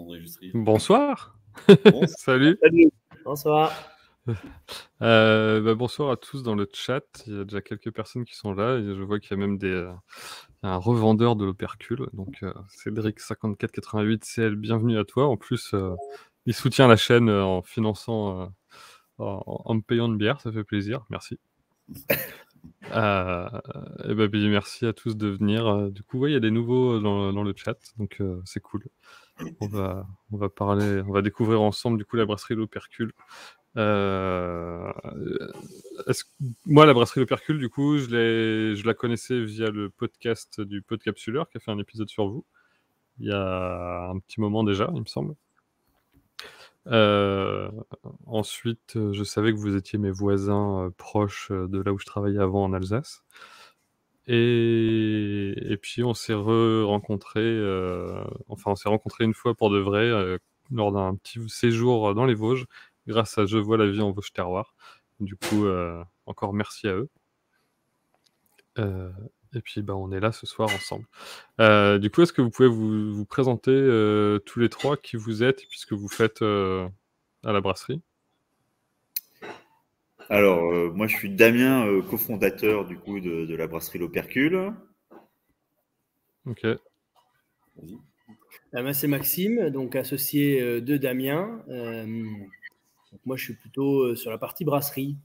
André Justry. Bonsoir. Bonsoir. Salut. Salut. Bonsoir. Bonsoir à tous dans le chat. Il y a déjà quelques personnes qui sont là. Et je vois qu'il y a même un revendeur de l'opercule. Donc, Cédric5488 CL, bienvenue à toi. En plus, il soutient la chaîne en finançant, en me payant une bière. Ça fait plaisir. Merci. Merci à tous de venir. Du coup, il y a des nouveaux dans le chat. Donc, c'est cool. On va découvrir ensemble du coup la brasserie L'Opercule. Moi, la brasserie L'Opercule, du coup, je la connaissais via le podcast du Podcapsuleur qui a fait un épisode sur vous il y a un petit moment déjà, il me semble. Ensuite, je savais que vous étiez mes voisins proches de là où je travaillais avant en Alsace. Et puis on s'est rencontrés, on s'est rencontrés une fois pour de vrai lors d'un petit séjour dans les Vosges, grâce à Je vois la vie en Vosges terroir. Du coup, encore merci à eux. Et puis on est là ce soir ensemble. Du coup, est-ce que vous pouvez vous présenter tous les trois qui vous êtes et puis ce que vous faites à la brasserie? Alors, moi je suis Damien, cofondateur du coup de la brasserie L'Opercule. Ok. Vas-y. Moi c'est Maxime, donc associé de Damien. Donc moi je suis plutôt sur la partie brasserie.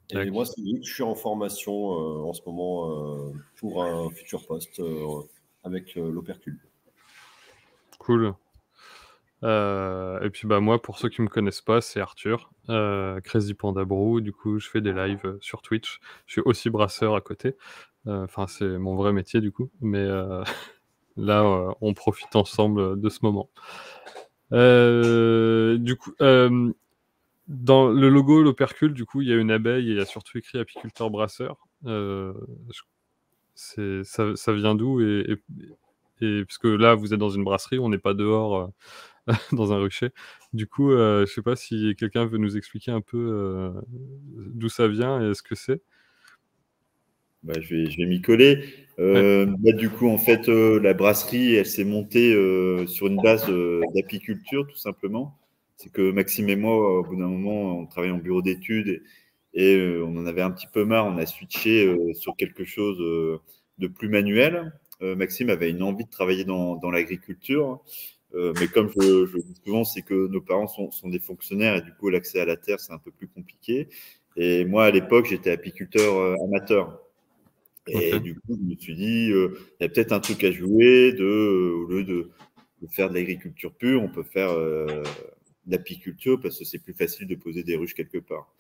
Et moi c'est Luc, je suis en formation en ce moment pour un futur poste avec l'Opercule. Cool. Et puis moi, pour ceux qui me connaissent pas, c'est Arthur, Crazy Panda Brew. Du coup, je fais des lives sur Twitch. Je suis aussi brasseur à côté. Enfin, c'est mon vrai métier du coup. Mais là, on profite ensemble de ce moment. Du coup, dans le logo L'Opercule, du coup, il y a une abeille et il y a surtout écrit apiculteur brasseur. Ça vient d'où et parce que là, vous êtes dans une brasserie, on n'est pas dehors dans un rucher. Du coup, je sais pas si quelqu'un veut nous expliquer un peu d'où ça vient et ce que c'est. Je vais m'y coller. Du coup, en fait, la brasserie, elle s'est montée sur une base d'apiculture, tout simplement. C'est que Maxime et moi, au bout d'un moment, on travaillait en bureau d'études et on en avait un petit peu marre. On a switché sur quelque chose de plus manuel. Maxime avait une envie de travailler dans l'agriculture. Mais comme je le dis souvent, c'est que nos parents sont des fonctionnaires et du coup, l'accès à la terre, c'est un peu plus compliqué. Et moi, à l'époque, j'étais apiculteur amateur. Et du coup, je me suis dit, il y a peut-être un truc à jouer au lieu de faire de l'agriculture pure, on peut faire de l'apiculture parce que c'est plus facile de poser des ruches quelque part.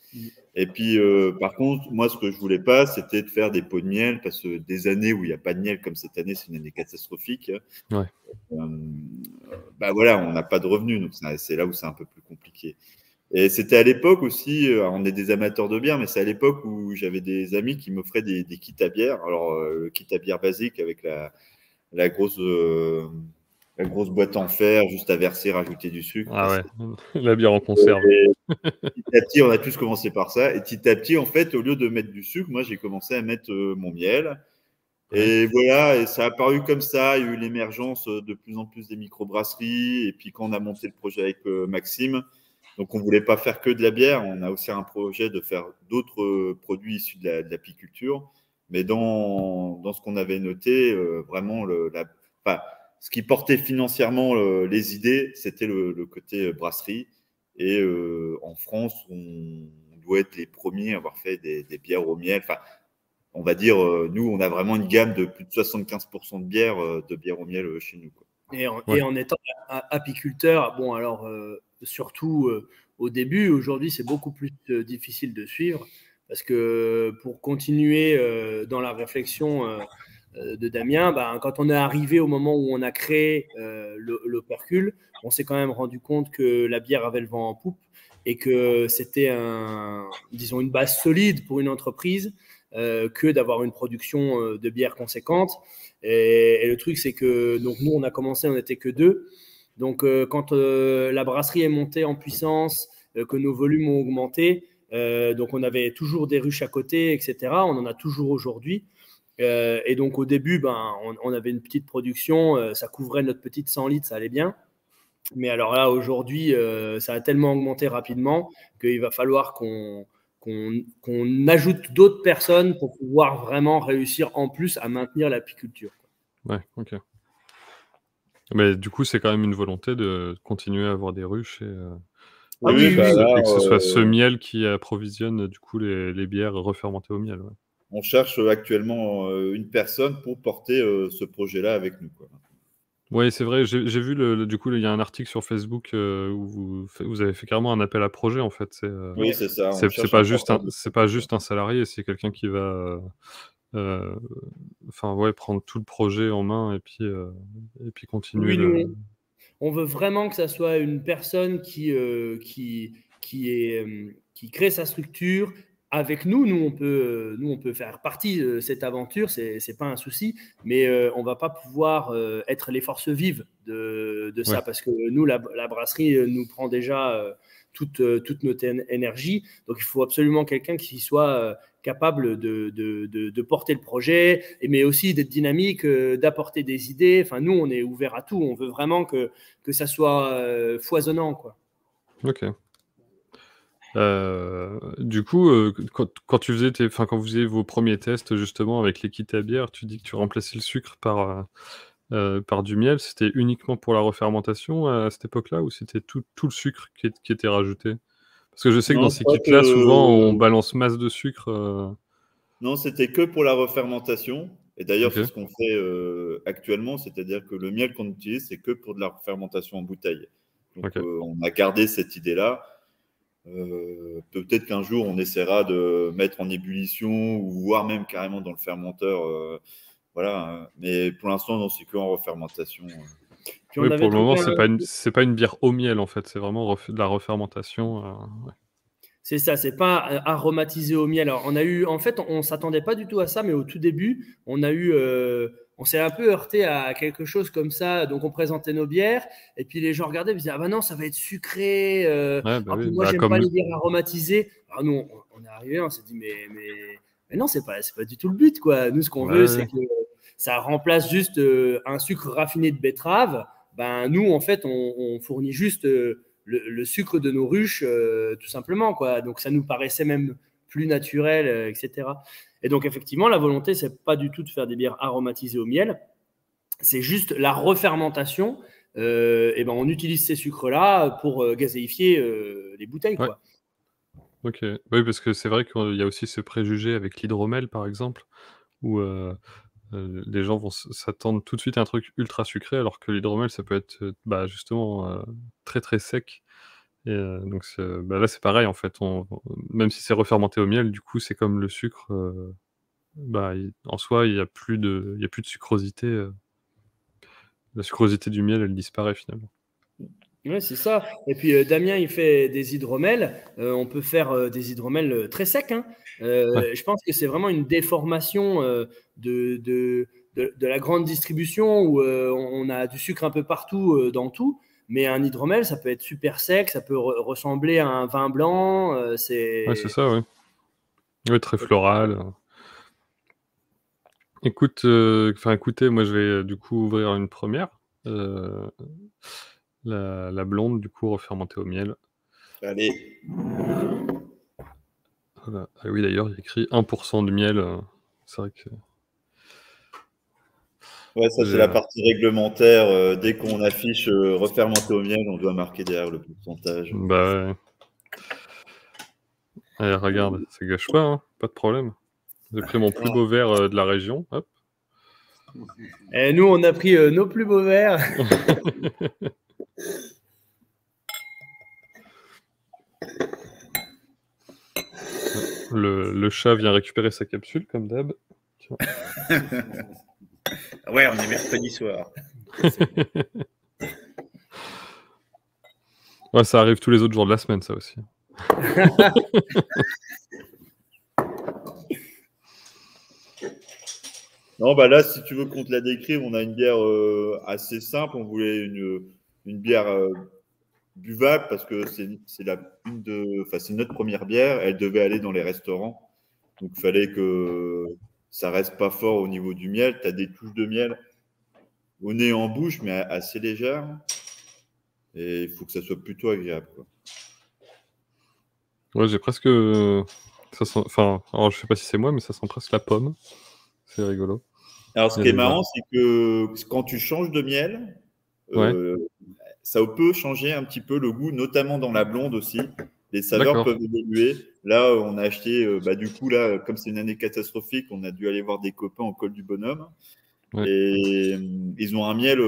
Et puis, par contre, moi, ce que je voulais pas, c'était de faire des pots de miel parce que des années où il n'y a pas de miel, comme cette année, c'est une année catastrophique. Ouais. Voilà, on n'a pas de revenus, donc c'est là où c'est un peu plus compliqué. Et c'était à l'époque aussi, on est des amateurs de bière, mais c'est à l'époque où j'avais des amis qui m'offraient des kits à bière. Alors, le kit à bière basique avec la grosse boîte en fer, juste à verser, rajouter du sucre. Ah ouais, la bière en conserve. Petit à petit, on a tous commencé par ça. Et petit à petit, en fait, au lieu de mettre du sucre, moi, j'ai commencé à mettre mon miel. Et voilà, et ça a apparu comme ça. Il y a eu l'émergence de plus en plus des microbrasseries. Et puis, quand on a monté le projet avec Maxime, donc on ne voulait pas faire que de la bière. On a aussi un projet de faire d'autres produits issus de l'apiculture. Mais dans ce qu'on avait noté, vraiment, ce qui portait financièrement les idées, c'était le côté brasserie. Et en France, on doit être les premiers à avoir fait des bières au miel. Enfin, on va dire, nous, on a vraiment une gamme de plus de 75% de bière au miel chez nous, quoi. Et en étant apiculteur, bon, alors, surtout au début, aujourd'hui, c'est beaucoup plus difficile de suivre parce que pour continuer dans la réflexion de Damien, quand on est arrivé au moment où on a créé l'Opercule, on s'est quand même rendu compte que la bière avait le vent en poupe et que c'était disons, une base solide pour une entreprise que d'avoir une production de bière conséquente. Et le truc, c'est que donc nous, on a commencé, on n'était que deux. Donc, quand la brasserie est montée en puissance, que nos volumes ont augmenté, donc on avait toujours des ruches à côté, etc. On en a toujours aujourd'hui. Et donc, au début, on avait une petite production, ça couvrait notre petite 100 litres, ça allait bien. Mais alors là, aujourd'hui, ça a tellement augmenté rapidement qu'il va falloir qu'on ajoute d'autres personnes pour pouvoir vraiment réussir en plus à maintenir l'apiculture. Ouais, ok. Mais du coup, c'est quand même une volonté de continuer à avoir des ruches et, Oui, bah là, et que ce soit ce miel qui approvisionne du coup les bières refermentées au miel. Ouais. on cherche actuellement une personne pour porter ce projet-là avec nous, quoi. Oui, c'est vrai. J'ai vu du coup, il y a un article sur Facebook où vous avez fait carrément un appel à projet en fait. Oui, c'est ça. On C'est cherche pas un juste porteur de c'est pas juste un salarié, c'est quelqu'un qui va enfin ouais, prendre tout le projet en main et puis continuer Oui, le. on veut vraiment que ça soit une personne qui crée sa structure avec nous. Nous, on peut faire partie de cette aventure, c'est pas un souci, mais on va pas pouvoir être les forces vives de ça Ouais. parce que nous, la brasserie nous prend déjà toute notre énergie. Donc, il faut absolument quelqu'un qui soit capable de porter le projet, mais aussi d'être dynamique, d'apporter des idées. Enfin, nous, on est ouvert à tout. On veut vraiment que ça soit foisonnant, quoi. Ok. Du coup, quand tu faisais quand vous faisiez vos premiers tests justement avec l'équité à bière, tu dis que tu remplaçais le sucre par du miel. C'était uniquement pour la refermentation à cette époque-là ou c'était tout le sucre qui était rajouté? Parce que je sais que dans Non, je ces crois kits-là, souvent, on que balance masse de sucre. non, c'était que pour la refermentation. Et d'ailleurs, Ok. c'est ce qu'on fait actuellement, c'est-à-dire que le miel qu'on utilise, c'est que pour de la refermentation en bouteille. Donc, Ok. on a gardé cette idée-là. Peut-être qu'un jour, on essaiera de mettre en ébullition ou voire même carrément dans le fermenteur. Voilà. Mais pour l'instant, non, c'est que en refermentation. Puis on Oui, pour avait le moment, trouvé c'est pas une bière au miel en fait. C'est vraiment de la refermentation. Ouais. C'est ça, c'est pas aromatisé au miel. Alors, en fait, on s'attendait pas du tout à ça, mais au tout début, on s'est un peu heurté à quelque chose comme ça. Donc, on présentait nos bières, et puis les gens regardaient, ils disaient, ah bah non, ça va être sucré. Ouais, bah Ah, oui, puis moi, bah j'aime pas comme. les bières aromatisées. Alors, nous, on est arrivé, on s'est dit, mais non, c'est pas du tout le but, quoi. Nous, ce qu'on veut, c'est Ouais. que ça remplace juste un sucre raffiné de betterave. Ben, nous, en fait, on fournit juste le sucre de nos ruches, tout simplement, quoi. Donc, ça nous paraissait même plus naturel, etc. Et donc, effectivement, la volonté, c'est pas du tout de faire des bières aromatisées au miel. C'est juste la refermentation. Et ben, on utilise ces sucres-là pour gazéifier les bouteilles, Ouais. quoi. Ok. Oui, parce que c'est vrai qu'il y a aussi ce préjugé avec l'hydromel, par exemple, où les gens vont s'attendre tout de suite à un truc ultra sucré, alors que l'hydromel, ça peut être justement très très sec. Et donc là, c'est pareil en fait. Même si c'est refermenté au miel, du coup, c'est comme le sucre. En soi, il y a plus de sucrosité. La sucrosité du miel, elle disparaît finalement. Oui, c'est ça. Et puis Damien, il fait des hydromels. On peut faire des hydromels très secs, hein. Ouais. Je pense que c'est vraiment une déformation de la grande distribution où on a du sucre un peu partout dans tout. Mais un hydromel, ça peut être super sec, ça peut ressembler à un vin blanc. Ouais, c'est ça, ouais. Ouais, très floral. Écoutez, moi je vais du coup ouvrir une première. La blonde, du coup, refermentée au miel. Allez. Voilà. Ah oui, d'ailleurs, il y a écrit 1% de miel. C'est vrai que. Ouais, ça, c'est la partie réglementaire. Dès qu'on affiche refermenté au miel, on doit marquer derrière le pourcentage. Bah ouais. Allez, regarde, ça gâche pas, hein, pas de problème. J'ai pris mon plus beau verre de la région. Hop. Et nous, on a pris nos plus beaux verres. Le chat vient récupérer sa capsule, comme d'hab. Ouais, on est mercredi soir. Ouais, ça arrive tous les autres jours de la semaine, ça aussi. Non, bah là, si tu veux qu'on te la décrive, on a une bière assez simple. On voulait une bière buvable parce que c'est notre première bière. Elle devait aller dans les restaurants. Donc, il fallait que ça reste pas fort au niveau du miel. Tu as des touches de miel au nez et en bouche, mais assez légères. et il faut que ça soit plutôt agréable, quoi. Ouais, j'ai presque. Ça sent... Enfin, alors, je sais pas si c'est moi, mais ça sent presque la pomme. C'est rigolo. Alors, ce qui est marrant, c'est que quand tu changes de miel, ça peut changer un petit peu le goût, notamment dans la blonde aussi. Les saveurs peuvent évoluer. Là, on a acheté, du coup, là, comme c'est une année catastrophique, on a dû aller voir des copains au col du Bonhomme. Et ils ont un miel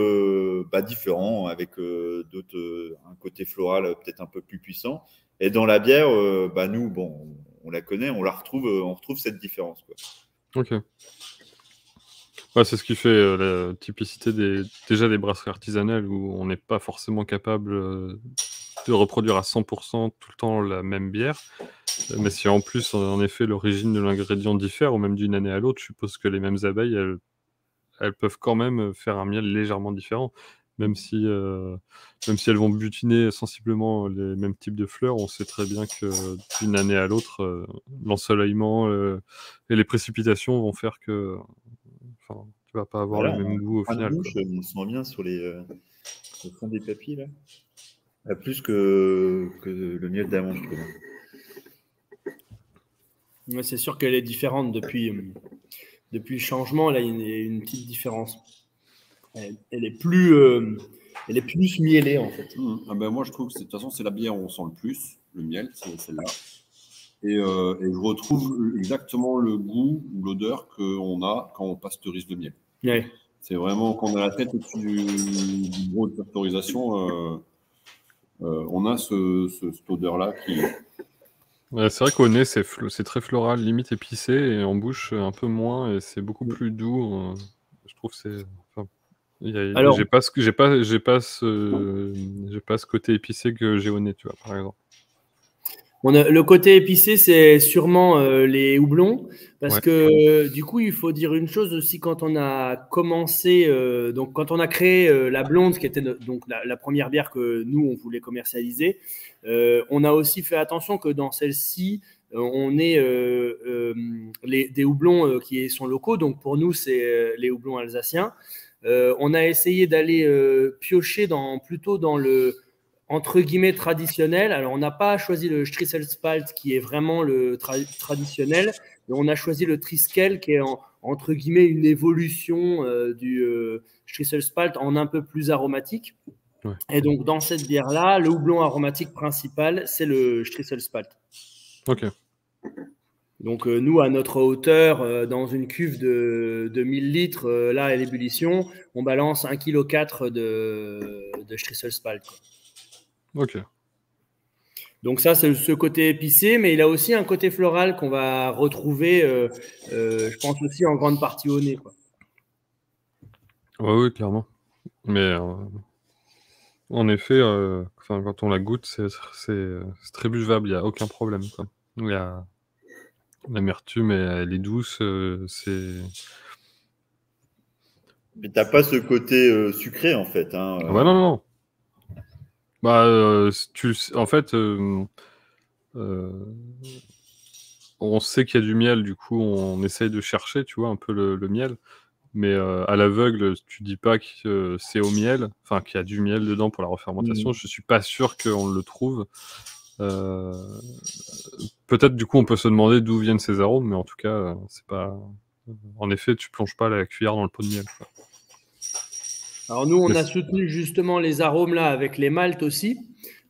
différent, avec un côté floral peut-être un peu plus puissant. Et dans la bière, nous, bon, on la connaît, on retrouve cette différence, quoi. Ok. Ouais, c'est ce qui fait la typicité déjà des brasseries artisanales où on n'est pas forcément capable de reproduire à 100% tout le temps la même bière. Mais si en plus, en effet, l'origine de l'ingrédient diffère, ou même d'une année à l'autre, je suppose que les mêmes abeilles, elles peuvent quand même faire un miel légèrement différent. Même si elles vont butiner sensiblement les mêmes types de fleurs, on sait très bien que d'une année à l'autre, l'ensoleillement et les précipitations vont faire que tu vas pas avoir le même goût au final. Bouche, on sent bien sur au fond des papilles, là. Plus que le miel d'amande, je trouve. Ouais, c'est sûr qu'elle est différente depuis le changement. Là, il y a une petite différence. Elle est plus mielée, en fait. Moi, je trouve que de toute façon, c'est la bière où on sent le plus le miel, c'est celle-là. Et je retrouve exactement le goût ou l'odeur qu'on a quand on pasteurise le miel. Ouais. C'est vraiment quand on a la tête au-dessus du bureau de pasteurisation, on a cette odeur-là qui... Ouais, c'est vrai qu'au nez, c'est très floral, limite épicé, et en bouche, un peu moins, et c'est beaucoup plus doux. Je trouve que c'est... Alors... J'ai pas ce côté épicé que j'ai au nez, tu vois, par exemple. Le côté épicé, c'est sûrement les houblons, parce que du coup, il faut dire une chose aussi, quand on a commencé, donc quand on a créé la blonde, qui était donc la première bière que nous, on voulait commercialiser, on a aussi fait attention que dans celle-ci, on ait des houblons qui sont locaux, donc pour nous, c'est les houblons alsaciens. On a essayé d'aller piocher plutôt dans le entre guillemets traditionnel. Alors, on n'a pas choisi le Strissel-Spalt qui est vraiment le traditionnel, mais on a choisi le Triskel qui est entre guillemets une évolution du Strissel-Spalt en un peu plus aromatique. Ouais. Et donc, dans cette bière-là, le houblon aromatique principal, c'est le Strissel-Spalt. Ok. Donc, nous, à notre hauteur, dans une cuve de 1000 litres, là, à l'ébullition, on balance 1,4 kg de Strissel-Spalt. Ok. Donc ça, c'est ce côté épicé, mais il a aussi un côté floral qu'on va retrouver, je pense aussi en grande partie au nez, quoi. Oui, clairement. Mais en effet, quand on la goûte, c'est très buvable, il n'y a aucun problème, quoi. Il y a l'amertume, elle est douce, c'est... Mais t'as pas ce côté sucré, en fait. Ah bah non. En fait, on sait qu'il y a du miel, du coup, on essaye de chercher, tu vois, un peu le miel. Mais à l'aveugle, tu dis pas que c'est au miel, enfin qu'il y a du miel dedans pour la refermentation. Je suis pas sûr qu'on le trouve. Peut-être, du coup, on peut se demander d'où viennent ces arômes, mais en tout cas, c'est pas... En effet, tu plonges pas la cuillère dans le pot de miel, quoi. Alors nous, on a soutenu justement les arômes là avec les maltes aussi.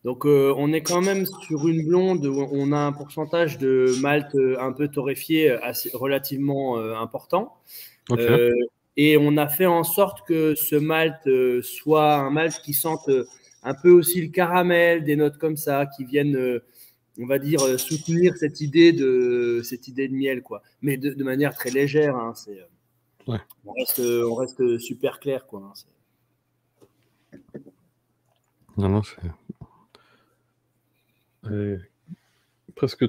Donc on est quand même sur une blonde où on a un pourcentage de malt un peu torréfié relativement important. Okay. Et on a fait en sorte que ce malt soit un malt qui sente un peu aussi le caramel, des notes comme ça, qui viennent, on va dire, soutenir cette idée de miel, quoi. Mais de manière très légère. Hein, on reste super clair, quoi. Hein, Non, c'est... presque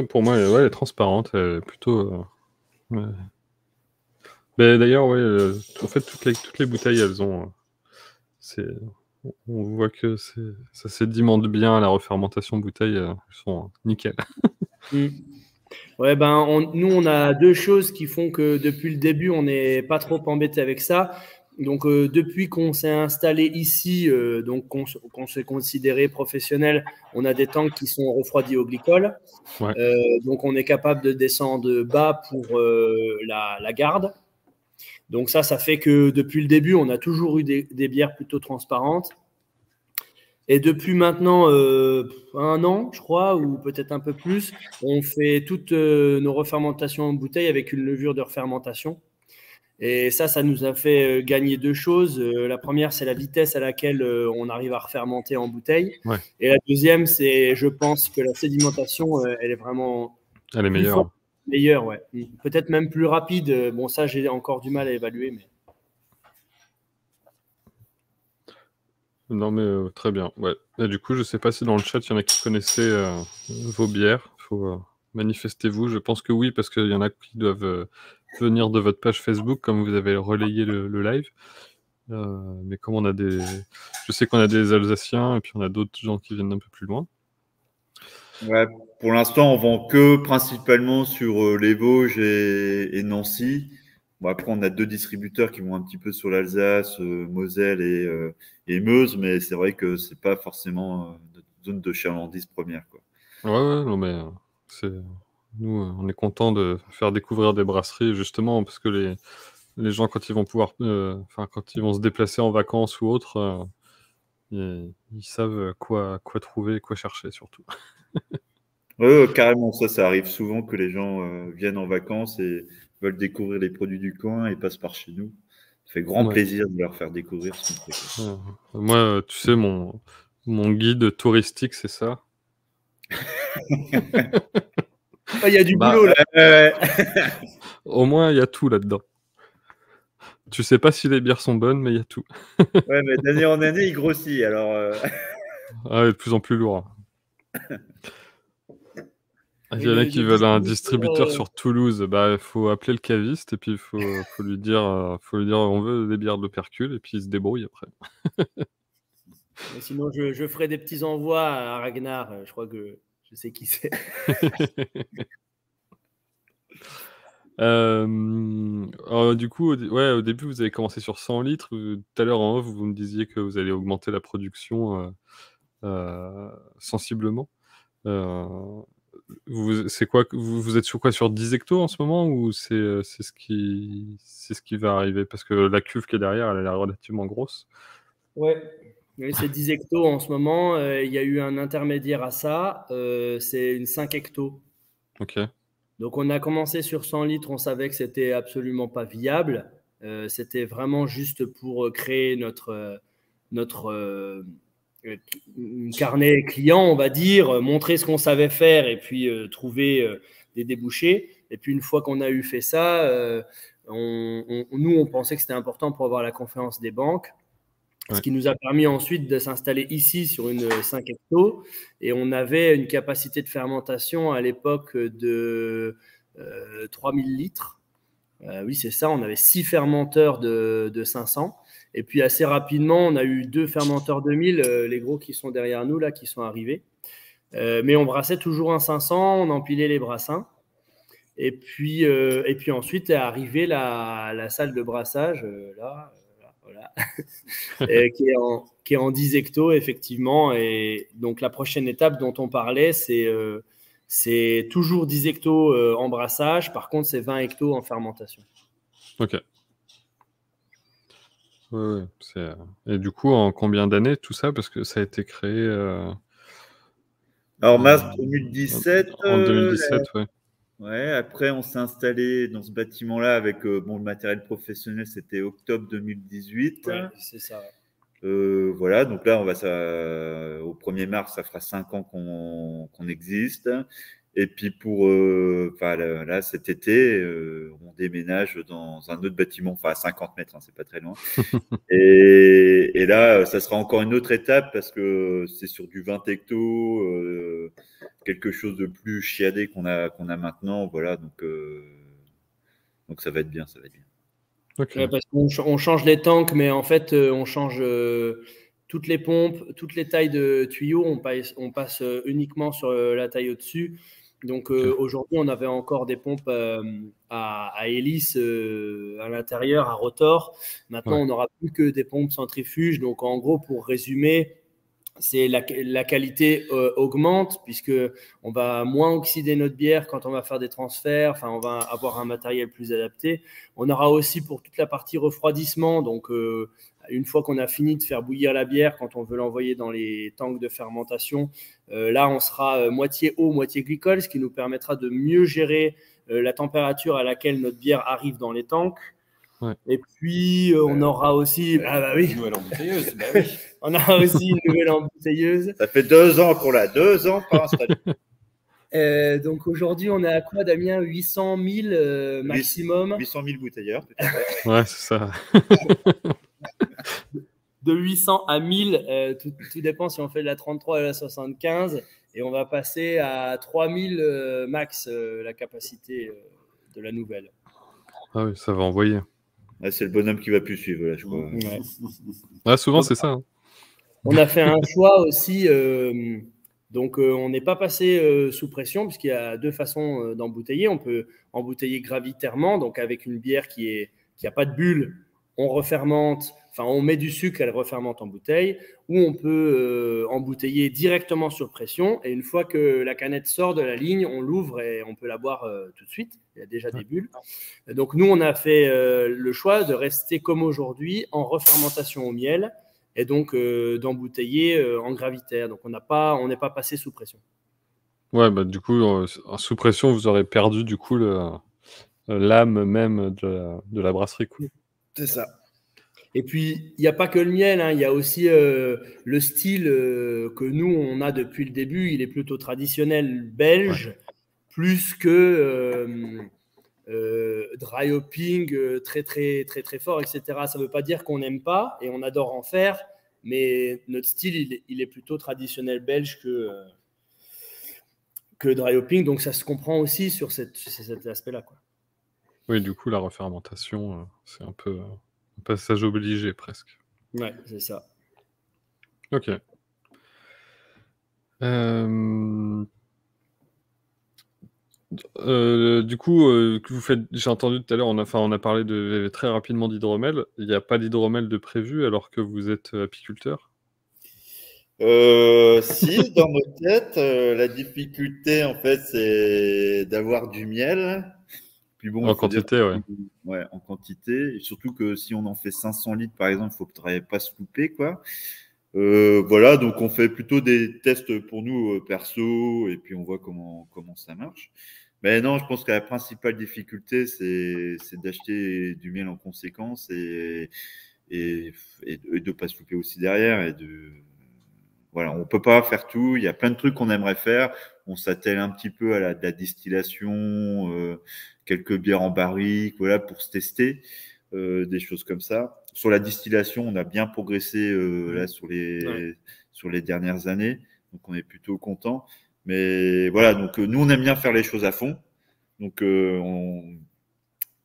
pour moi, elle est transparente, elle est plutôt... Mais d'ailleurs, en fait, toutes les bouteilles, elles ont... on voit que ça sédimente bien, la refermentation bouteille, elles sont nickel. Ouais, nous, on a deux choses qui font que depuis le début, on n'est pas trop embêté avec ça. Donc, depuis qu'on s'est installé ici, donc qu'on s'est considéré professionnel, on a des tanks qui sont refroidis au glycol. Ouais. Donc, on est capable de descendre bas pour la garde. Donc, ça fait que depuis le début, on a toujours eu des bières plutôt transparentes. Et depuis maintenant 1 an, je crois, ou peut-être un peu plus, on fait toutes nos refermentations en bouteille avec une levure de refermentation. Et ça nous a fait gagner 2 choses. La première, c'est la vitesse à laquelle on arrive à refermenter en bouteille. Ouais. Et la deuxième, c'est, je pense que la sédimentation, elle est vraiment Elle est meilleure. forte, meilleure, ouais. Peut-être même plus rapide. Bon, ça, j'ai encore du mal à évaluer, mais... Non, mais très bien. Ouais. Et du coup, je sais pas si dans le chat, il y en a qui connaissaient vos bières. Faut manifestez-vous. Je pense que oui, parce qu'il y en a qui doivent venir de votre page Facebook, comme vous avez relayé le live. Mais comme on a des... Je sais qu'on a des Alsaciens, et puis on a d'autres gens qui viennent un peu plus loin. Ouais, pour l'instant, on vend que principalement sur les Vosges et Nancy. Bon, après, on a 2 distributeurs qui vont un petit peu sur l'Alsace, Moselle et Meuse, mais c'est vrai que c'est pas forcément notre zone de chalandise première, quoi. Ouais, non, mais nous, on est content de faire découvrir des brasseries, justement, parce que les gens, quand ils vont pouvoir, quand ils vont se déplacer en vacances ou autre, ils savent quoi trouver, quoi chercher, surtout. Carrément, ça arrive souvent que les gens viennent en vacances et veulent découvrir les produits du coin et passent par chez nous. Ça fait grand plaisir de leur faire découvrir ce qu'on fait. Moi, tu sais, mon guide touristique, c'est ça. Il y a du boulot, là. Au moins, il y a tout là-dedans. Tu sais pas si les bières sont bonnes, mais il y a tout. Ouais, mais d'année en année, il grossit, alors... Ah, il est de plus en plus lourd. Il y en a qui veulent un distributeur sur Toulouse. Bah, il faut appeler le caviste et puis il faut lui dire on veut des bières de l'Opercule et puis il se débrouille après. Mais sinon, je ferai des petits envois à Ragnar. Je crois que je sais qui c'est. Du coup, au début, vous avez commencé sur 100 litres. Tout à l'heure, en off, vous me disiez que vous allez augmenter la production sensiblement. C'est quoi, vous êtes sur quoi, sur 10 hectos en ce moment, ou c'est ce qui va arriver? Parce que la cuve qui est derrière, elle a l'air relativement grosse. Ouais, c'est 10 hectos en ce moment. Il y a eu un intermédiaire à ça. C'est une 5 hectos. Ok. Donc, on a commencé sur 100 litres. On savait que c'était absolument pas viable. C'était vraiment juste pour créer notre carnet client, on va dire, montrer ce qu'on savait faire et puis trouver des débouchés. Et puis, une fois qu'on a eu fait ça, nous, on pensait que c'était important pour avoir la confiance des banques. Ce qui nous a permis ensuite de s'installer ici sur une 5 hectos. Et on avait une capacité de fermentation à l'époque de 3000 litres. Oui, c'est ça. On avait 6 fermenteurs de 500. Et puis assez rapidement, on a eu 2 fermenteurs 2000, les gros qui sont derrière nous, là, qui sont arrivés. Mais on brassait toujours un 500, on empilait les brassins. Et puis ensuite est arrivée la salle de brassage, là. Voilà. qui est en 10 hectos, effectivement. Et donc, la prochaine étape dont on parlait, c'est toujours 10 hectos en brassage. Par contre, c'est 20 hectos en fermentation. Ok. Ouais. Et du coup, en combien d'années tout ça? Parce que ça a été créé... Alors, mars 2017. En 2017, ouais. Ouais, après, on s'est installé dans ce bâtiment-là avec le matériel professionnel, c'était octobre 2018. Ouais, c'est ça. Voilà, donc là, au 1er mars, ça fera 5 ans qu'on existe. Et puis là, cet été, on déménage dans un autre bâtiment, enfin à 50 mètres, c'est pas très loin. Et là, ça sera encore une autre étape parce que c'est sur du 20 hectos, quelque chose de plus chiadé qu'on a maintenant. Voilà, donc ça va être bien, ça va être bien. Okay. Ouais, parce qu'on change les tanks, mais en fait, on change toutes les pompes, toutes les tailles de tuyaux. On passe uniquement sur la taille au-dessus. Donc aujourd'hui, on avait encore des pompes à hélice à l'intérieur, à rotor. Maintenant, on n'aura plus que des pompes centrifuges. Donc en gros, pour résumer, c'est la qualité augmente puisque on va moins oxyder notre bière quand on va faire des transferts. Enfin, on va avoir un matériel plus adapté. On aura aussi pour toute la partie refroidissement. Donc une fois qu'on a fini de faire bouillir la bière, quand on veut l'envoyer dans les tanks de fermentation, là, on sera moitié eau, moitié glycol, ce qui nous permettra de mieux gérer la température à laquelle notre bière arrive dans les tanks. Ouais. Et puis, on aura aussi... Ah bah oui. Une nouvelle embouteilleuse. Bah oui. On a aussi une nouvelle embouteilleuse. Ça fait 2 ans qu'on l'a, 2 ans pas installé. Donc aujourd'hui, on est à quoi, Damien? 800 000 maximum. 800 000 bouteilleurs. Ouais, c'est ça. De 800 à 1000, tout dépend si on fait de la 33 et la 75. Et on va passer à 3000 max, la capacité de la nouvelle. Ah oui, ça va envoyer. Ouais, c'est le bonhomme qui va plus suivre, là, je crois. Ouais. Ouais, souvent, c'est ça. Hein. On a fait un choix aussi. Donc, on n'est pas passé sous pression, puisqu'il y a 2 façons d'embouteiller. On peut embouteiller gravitairement, donc avec une bière qui n'a pas de bulle, on refermente, enfin, on met du sucre, elle refermente en bouteille, ou on peut embouteiller directement sur pression. Et une fois que la canette sort de la ligne, on l'ouvre et on peut la boire tout de suite. Il y a déjà des bulles. Donc, nous, on a fait le choix de rester comme aujourd'hui en refermentation au miel. Et donc d'embouteiller en gravitaire. Donc on n'est pas passé sous pression. Ouais, bah du coup, sous pression, vous aurez perdu du coup l'âme même de la brasserie. Quoi. C'est ça. Et puis, il n'y a pas que le miel, hein, il y a aussi le style que nous, on a depuis le début. Il est plutôt traditionnel belge, plus que dry hopping très, très, très, très fort, etc. Ça ne veut pas dire qu'on n'aime pas et on adore en faire, mais notre style, il est plutôt traditionnel belge que dry hopping. Donc, ça se comprend aussi sur cet aspect-là, quoi. Oui, du coup, la refermentation, c'est un peu un passage obligé presque. Ouais, c'est ça. Ok. Du coup, que vous faites, j'ai entendu tout à l'heure, on a parlé très rapidement d'hydromel. Il n'y a pas d'hydromel de prévu alors que vous êtes apiculteur? Si, dans nos têtes, la difficulté, en fait, c'est d'avoir du miel. Puis bon, en quantité, ouais. Ouais, en quantité. Et surtout que si on en fait 500 litres, par exemple, il ne faudrait pas se louper, quoi. Voilà, donc on fait plutôt des tests pour nous perso, et puis on voit comment ça marche. Mais non, je pense que la principale difficulté, c'est d'acheter du miel en conséquence et de ne pas se louper aussi derrière. Voilà, on ne peut pas faire tout. Il y a plein de trucs qu'on aimerait faire. On s'attelle un petit peu à la distillation, quelques bières en barrique, voilà, pour se tester, des choses comme ça. Sur la distillation, on a bien progressé là sur les dernières années, donc on est plutôt content. Mais voilà, donc nous on aime bien faire les choses à fond. Donc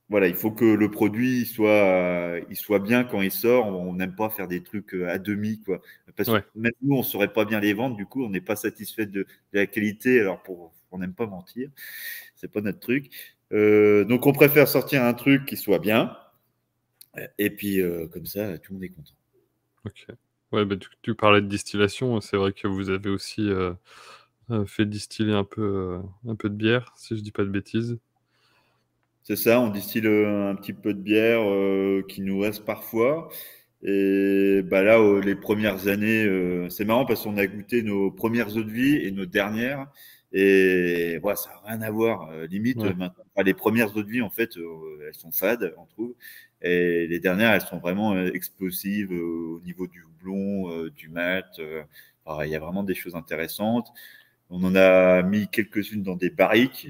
voilà, il faut que le produit il soit bien quand il sort. On n'aime pas faire des trucs à demi, quoi. Parce que même nous, on ne saurait pas bien les vendre. Du coup, on n'est pas satisfait de la qualité. Alors, on n'aime pas mentir. C'est pas notre truc. Donc, on préfère sortir un truc qui soit bien. Et puis, comme ça, tout le monde est content. Ok. Ouais, bah, tu parlais de distillation. C'est vrai que vous avez aussi fait distiller un peu de bière, si je dis pas de bêtises. C'est ça, on distille un petit peu de bière qui nous reste parfois. Et bah là, les premières années, c'est marrant parce qu'on a goûté nos premières eaux de vie et nos dernières. Et voilà, ça n'a rien à voir. Limite, maintenant, les premières eaux de vie, en fait, elles sont fades, on trouve. Et les dernières, elles sont vraiment explosives au niveau du houblon, du malt. Il y a vraiment des choses intéressantes. On en a mis quelques-unes dans des barriques.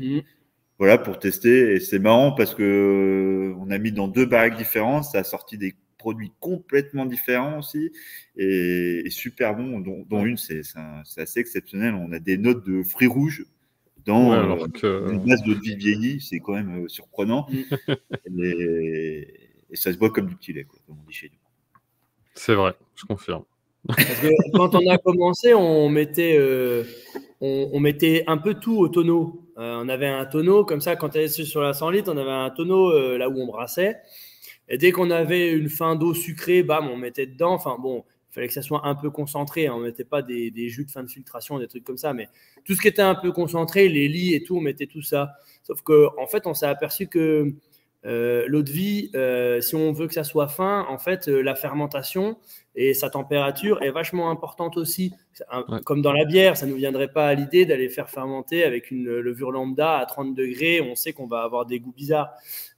Voilà, pour tester. Et c'est marrant parce que on a mis dans 2 barriques différentes. Ça a sorti des produits complètement différents aussi et super bons, dont une, c'est assez exceptionnel. On a des notes de fruits rouges dans une base d'eau de vie vieillie. C'est quand même surprenant. et ça se boit comme du petit lait, quoi, comme on dit chez nous. C'est vrai, je confirme. Parce que quand on a commencé, on mettait un peu tout au tonneau. On avait un tonneau, comme ça, quand elle était sur la 100 litres, on avait un tonneau là où on brassait. Et dès qu'on avait une fin d'eau sucrée, bam, on mettait dedans. Enfin bon, il fallait que ça soit un peu concentré. Hein. On ne mettait pas des jus de fin de filtration, des trucs comme ça. Mais tout ce qui était un peu concentré, les lits et tout, on mettait tout ça. Sauf qu'en fait, on s'est aperçu que l'eau de vie, si on veut que ça soit fin, en fait, la fermentation et sa température est vachement importante aussi. Comme dans la bière, ça ne nous viendrait pas à l'idée d'aller faire fermenter avec une levure lambda à 30 degrés. On sait qu'on va avoir des goûts bizarres.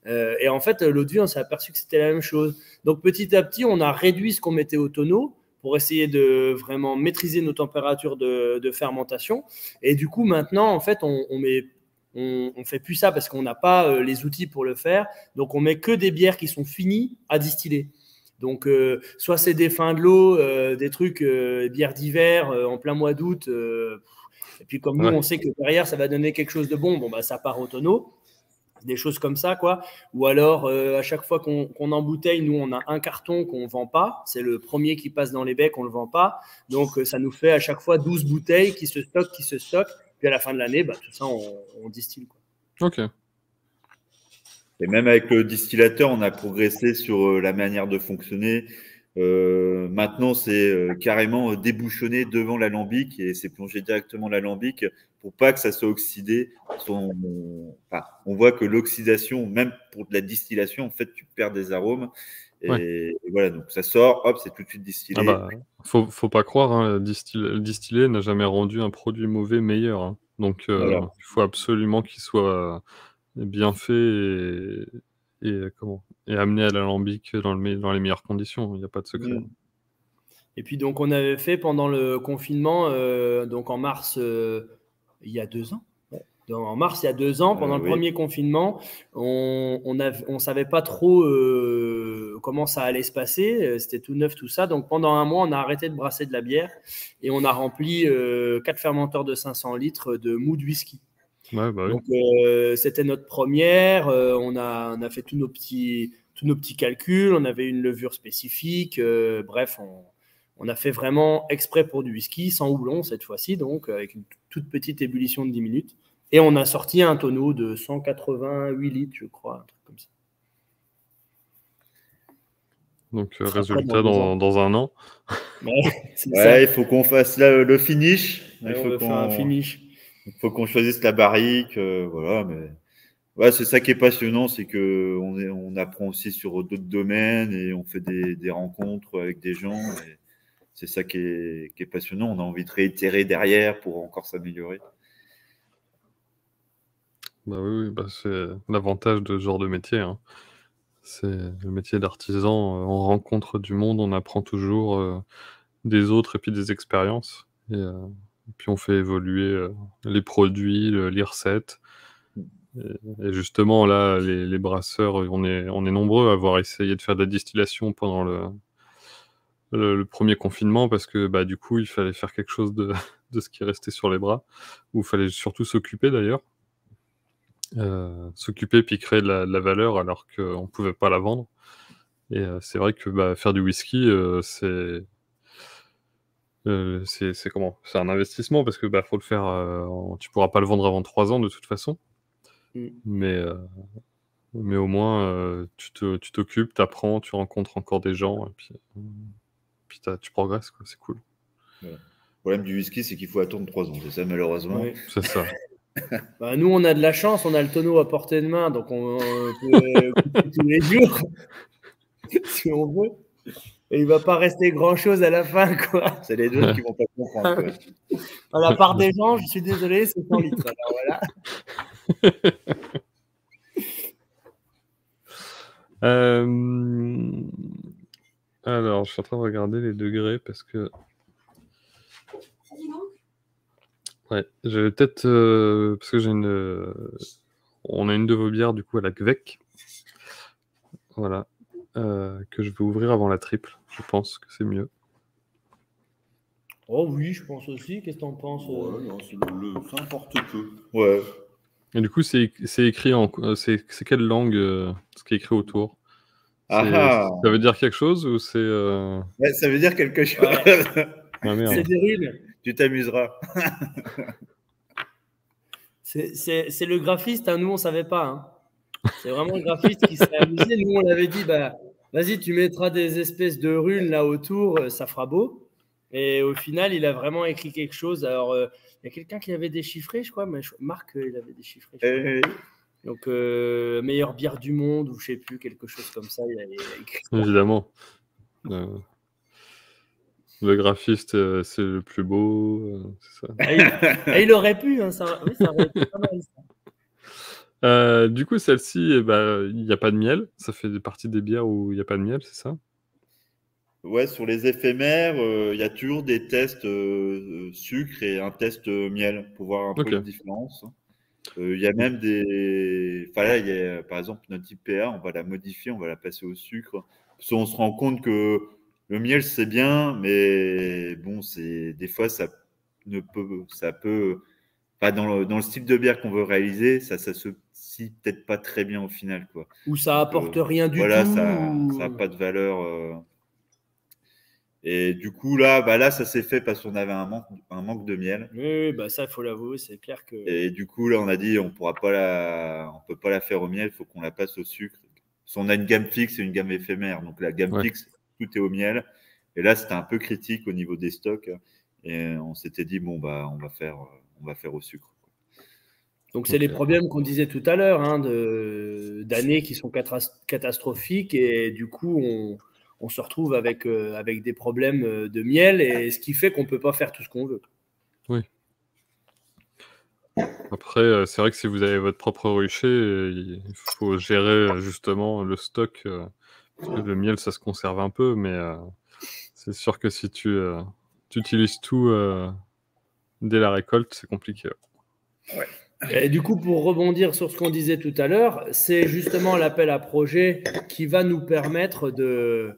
Et en fait, l'eau de vie, on s'est aperçu que c'était la même chose. Donc, petit à petit, on a réduit ce qu'on mettait au tonneau pour essayer de vraiment maîtriser nos températures de fermentation. Et du coup, maintenant, en fait, on fait plus ça parce qu'on n'a pas les outils pour le faire. Donc, on met que des bières qui sont finies à distiller. Donc, soit c'est des fins de l'eau, des trucs, bières d'hiver en plein mois d'août. Et puis, comme nous, on sait que derrière, ça va donner quelque chose de bon, bon bah, ça part au tonneau. Des choses comme ça, quoi. Ou alors, à chaque fois qu'on embouteille, nous, on a un carton qu'on ne vend pas. C'est le premier qui passe dans les becs, on ne le vend pas. Donc, ça nous fait à chaque fois 12 bouteilles qui se stockent. Puis à la fin de l'année, bah, tout ça, on distille, quoi. Ok. Et même avec le distillateur, on a progressé sur la manière de fonctionner. Maintenant, c'est carrément débouchonné devant l'alambic et c'est plongé directement l'alambic pour pas que ça soit oxydé. On voit que l'oxydation, même pour de la distillation, en fait, tu perds des arômes. Et voilà, donc ça sort, hop, c'est tout de suite distillé. Ah bah, faut pas croire, hein, le distillé n'a jamais rendu un produit mauvais meilleur. Hein. Donc, il faut absolument qu'il soit bien fait et amené à l'alambic dans les meilleures conditions. Il n'y a pas de secret. Et puis, donc, on avait fait pendant le confinement, donc en mars, il y a 2 ans. En mars, il y a 2 ans, pendant le premier confinement, on savait pas trop comment ça allait se passer. C'était tout neuf, tout ça. Donc, pendant un mois, on a arrêté de brasser de la bière et on a rempli 4 fermenteurs de 500 litres de mou de whisky. Ouais, bah oui. Donc, c'était notre première. On a fait tous nos petits calculs. On avait une levure spécifique. Bref, on a fait vraiment exprès pour du whisky, sans houblon cette fois-ci, donc avec une toute petite ébullition de 10 minutes. Et on a sorti un tonneau de 188 litres, je crois, un truc comme ça. Donc, résultat dans un an. Il faut qu'on fasse le finish. Il faut faire un finish. Il faut qu'on choisisse la barrique. Voilà, mais c'est ça qui est passionnant, c'est qu'on apprend aussi sur d'autres domaines et on fait des rencontres avec des gens. Et c'est ça qui est passionnant. On a envie de réitérer derrière pour encore s'améliorer. Bah oui, c'est l'avantage de ce genre de métier. Hein. C'est le métier d'artisan. On rencontre du monde, on apprend toujours des autres et puis des expériences. Et puis on fait évoluer les produits, les recettes. Et justement, là, les brasseurs, on est nombreux à avoir essayé de faire de la distillation pendant le premier confinement parce que du coup, il fallait faire quelque chose de ce qui restait sur les bras. Ou il fallait surtout s'occuper d'ailleurs. S'occuper puis créer de la valeur alors qu'on ne pouvait pas la vendre. Et c'est vrai que faire du whisky, c'est un investissement parce que faut le faire, tu pourras pas le vendre avant 3 ans de toute façon. Mais au moins, tu t'occupes, tu apprends, tu rencontres encore des gens et puis tu progresses, quoi. C'est cool. Le problème du whisky, c'est qu'il faut attendre 3 ans, c'est ça malheureusement. Oui. C'est ça. Nous, on a de la chance, on a le tonneau à portée de main, donc on peut goûter tous les jours, si on veut. Et il ne va pas rester grand-chose à la fin, quoi. C'est les deux qui ne vont pas comprendre. Quoi. À la part des gens, je suis désolé, c'est 100 litres. Alors voilà. Alors, je suis en train de regarder les degrés parce que... Ouais, je vais peut-être... parce que on a une de vos bières, du coup, à la Kvek. Voilà. Que je vais ouvrir avant la triple. Je pense que c'est mieux. Oh oui, je pense aussi. Qu'est-ce que t'en penses? Non, ça importe peu. Ouais. Et du coup, c'est écrit en... C'est quelle langue ce qui est écrit autour? Ça veut dire quelque chose ou c'est... Ouais, ça veut dire quelque chose. Ah, c'est des runes. Tu t'amuseras. C'est le graphiste, hein, nous on ne savait pas. Hein. C'est vraiment le graphiste qui s'est amusé. Nous on l'avait dit, bah, vas-y, tu mettras des espèces de runes là autour, ça fera beau. Et au final, il a vraiment écrit quelque chose. Alors, il y a quelqu'un qui avait déchiffré, je crois, mais Marc, il avait déchiffré. Donc, meilleure bière du monde, ou je ne sais plus, quelque chose comme ça. Il a écrit. Évidemment. Le graphiste, c'est le plus beau, c'est ça. Il aurait pu, hein, ça aurait été pas mal, ça. Du coup, celle-ci, il n'y a pas de miel. Ça fait partie des bières où il n'y a pas de miel, c'est ça? Ouais, sur les éphémères, il y a toujours des tests sucre et un test miel pour voir un peu la différence. Il y a même des. Enfin là, il y a, par exemple, notre IPA, on va la modifier, on va la passer au sucre. Parce qu'on se rend compte que le miel, c'est bien, mais bon, des fois, ça peut. Enfin, dans le style de bière qu'on veut réaliser, ça s'associe peut-être pas très bien au final, quoi. Ou ça apporte rien du voilà, tout. ça n'a pas de valeur. Et du coup, là, ça s'est fait parce qu'on avait un manque de miel. Oui, bah ça, il faut l'avouer, c'est clair que. Et du coup, là, on a dit, on peut pas la faire au miel, il faut qu'on la passe au sucre. Parce qu'on a une gamme fixe et une gamme éphémère. Donc, la gamme fixe, tout est au miel. Et là, c'était un peu critique au niveau des stocks. Et on s'était dit, bon, bah, on va faire au sucre. Donc, c'est les problèmes qu'on disait tout à l'heure, hein, d'années qui sont catastrophiques. Et du coup, on se retrouve avec des problèmes de miel, et ce qui fait qu'on ne peut pas faire tout ce qu'on veut. Oui. Après, c'est vrai que si vous avez votre propre rucher, il faut gérer justement le stock. Parce que le miel, ça se conserve un peu, mais c'est sûr que si tu utilises tout dès la récolte, c'est compliqué. Ouais. Et du coup, pour rebondir sur ce qu'on disait tout à l'heure, c'est justement l'appel à projet qui va nous permettre de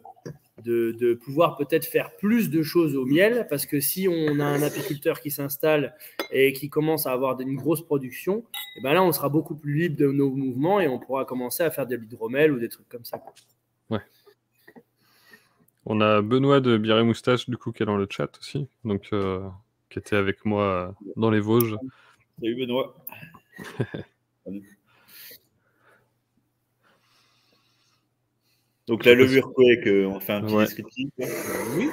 pouvoir peut-être faire plus de choses au miel, parce que si on a un apiculteur qui s'installe et qui commence à avoir une grosse production, et ben là, on sera beaucoup plus libre de nos mouvements et on pourra commencer à faire de l'hydromel ou des trucs comme ça. Ouais. On a Benoît de Bière et Moustache, du coup, qui est dans le chat aussi, donc qui était avec moi dans les Vosges. Salut Benoît. Donc la levure Quake, on fait un petit descriptif. Oui.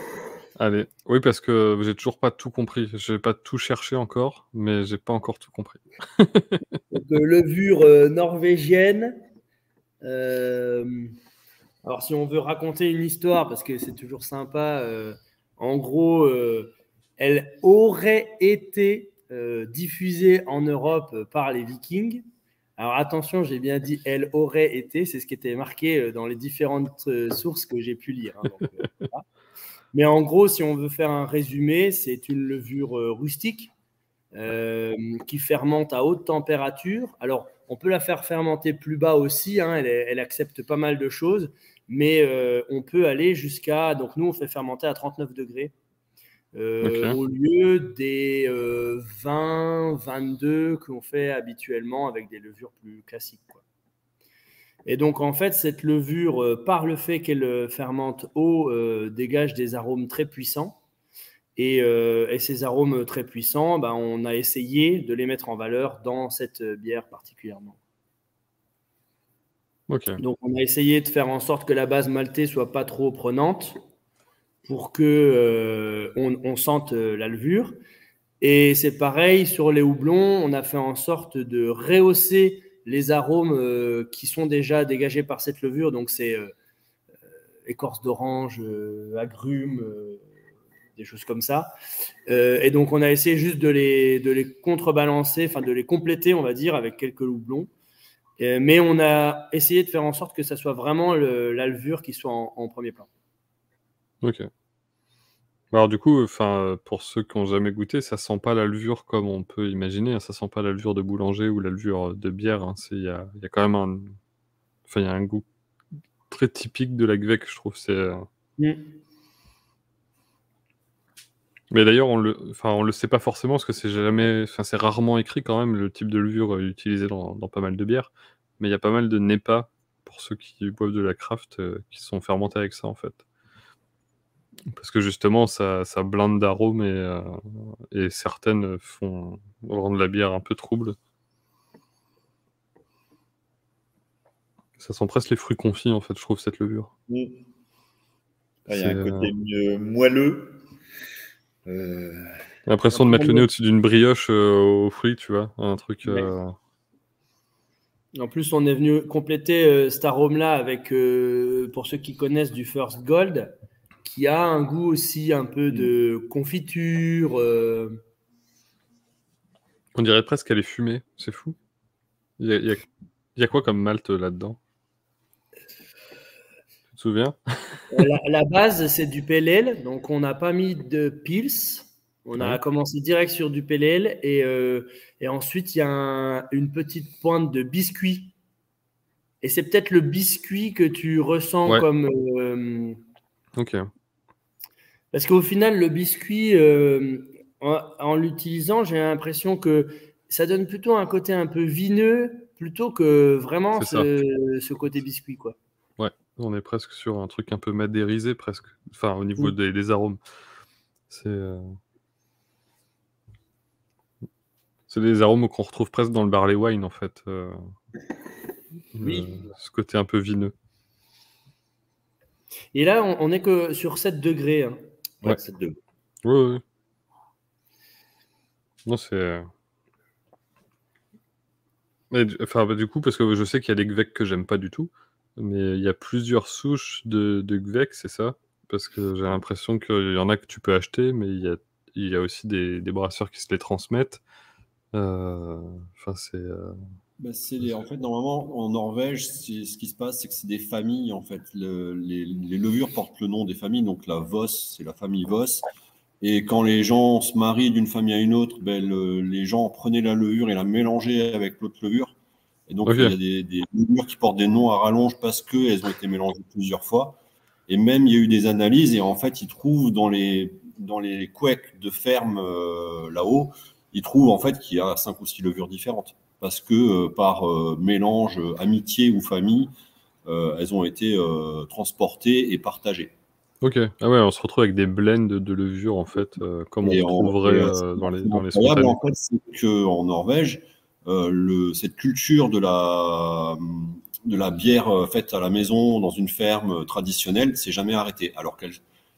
Allez, oui, parce que j'ai toujours pas tout compris. J'ai pas tout cherché encore, mais j'ai pas encore tout compris. Donc, levure norvégienne. Alors, si on veut raconter une histoire, parce que c'est toujours sympa, en gros, elle aurait été diffusée en Europe par les Vikings. Alors attention, j'ai bien dit elle aurait été, c'est ce qui était marqué dans les différentes sources que j'ai pu lire. Hein, donc, voilà. Mais en gros, si on veut faire un résumé, c'est une levure rustique qui fermente à haute température. Alors, on peut la faire fermenter plus bas aussi, hein, elle accepte pas mal de choses, mais on peut aller jusqu'à... Donc nous, on fait fermenter à 39 degrés. Au lieu des 20, 22 qu'on fait habituellement avec des levures plus classiques, quoi. Et donc, en fait, cette levure, par le fait qu'elle fermente haut, dégage des arômes très puissants. Et ces arômes très puissants, ben, on a essayé de les mettre en valeur dans cette bière particulièrement. Donc, on a essayé de faire en sorte que la base maltée ne soit pas trop prenante, pour qu'on sente la levure. Et c'est pareil sur les houblons, on a fait en sorte de rehausser les arômes qui sont déjà dégagés par cette levure. Donc c'est écorce d'orange, agrumes, des choses comme ça. Et donc on a essayé juste de les contrebalancer, enfin de les compléter, on va dire, avec quelques houblons. Mais on a essayé de faire en sorte que ça soit vraiment la levure qui soit en premier plan. Ok. Alors du coup, pour ceux qui n'ont jamais goûté, ça sent pas la levure comme on peut imaginer, hein. Ça sent pas la levure de boulanger ou la levure de bière, hein. Il y a quand même il y a un goût très typique de la Gvek, je trouve. Mais d'ailleurs, on le sait pas forcément parce que c'est rarement écrit quand même le type de levure utilisé dans pas mal de bières. Mais il y a pas mal de NEPA, pour ceux qui boivent de la craft, qui sont fermentés avec ça en fait. Parce que justement, ça blinde d'arômes et certaines rendent la bière un peu trouble. Ça sent presque les fruits confits, en fait, je trouve, cette levure. Il y a un côté moelleux. J'ai l'impression de mettre le nez au-dessus d'une brioche aux fruits, tu vois. Un truc... En plus, on est venu compléter cet arôme-là avec, pour ceux qui connaissent, du First Gold, qui a un goût aussi un peu de confiture. On dirait presque qu'elle est fumée, c'est fou. Il y a quoi comme malt là-dedans? Tu te souviens? La base, c'est du pale ale, donc on n'a pas mis de pils. On a commencé direct sur du pale ale et ensuite il y a une petite pointe de biscuit. Et c'est peut-être le biscuit que tu ressens comme. Ok. Parce qu'au final, le biscuit, en l'utilisant, j'ai l'impression que ça donne plutôt un côté un peu vineux plutôt que vraiment ce côté biscuit, quoi. Ouais, on est presque sur un truc un peu madérisé, presque. Enfin, au niveau des arômes. C'est des arômes qu'on retrouve presque dans le barley wine, en fait. Ce côté un peu vineux. Et là, on n'est que sur 7 degrés. Hein. Ouais, 7 degrés. Oui. Non, c'est... du coup, parce que je sais qu'il y a des Gvek que j'aime pas du tout, mais il y a plusieurs souches de Gvek, c'est ça? Parce que j'ai l'impression qu'il y en a que tu peux acheter, mais il y a aussi des brasseurs qui se les transmettent. C'est... En fait, normalement, en Norvège, ce qui se passe, c'est que c'est des familles, en fait. Les levures portent le nom des familles. Donc, la Voss, c'est la famille Voss. Et quand les gens se marient d'une famille à une autre, les gens prenaient la levure et la mélangeaient avec l'autre levure. Et donc, il y a des levures qui portent des noms à rallonge parce qu'elles ont été mélangées plusieurs fois. Et même, il y a eu des analyses. Et en fait, ils trouvent dans les couecs de ferme là-haut, ils trouvent en fait qu'il y a 5 ou 6 levures différentes. Parce que par mélange, amitié ou famille, elles ont été transportées et partagées. Ok. Ah ouais, on se retrouve avec des blends de levure, en fait, comme on trouverait dans les spontanés. En fait, c'est qu'en Norvège, cette culture de la bière faite à la maison, dans une ferme traditionnelle, s'est jamais arrêtée. Alors qu'il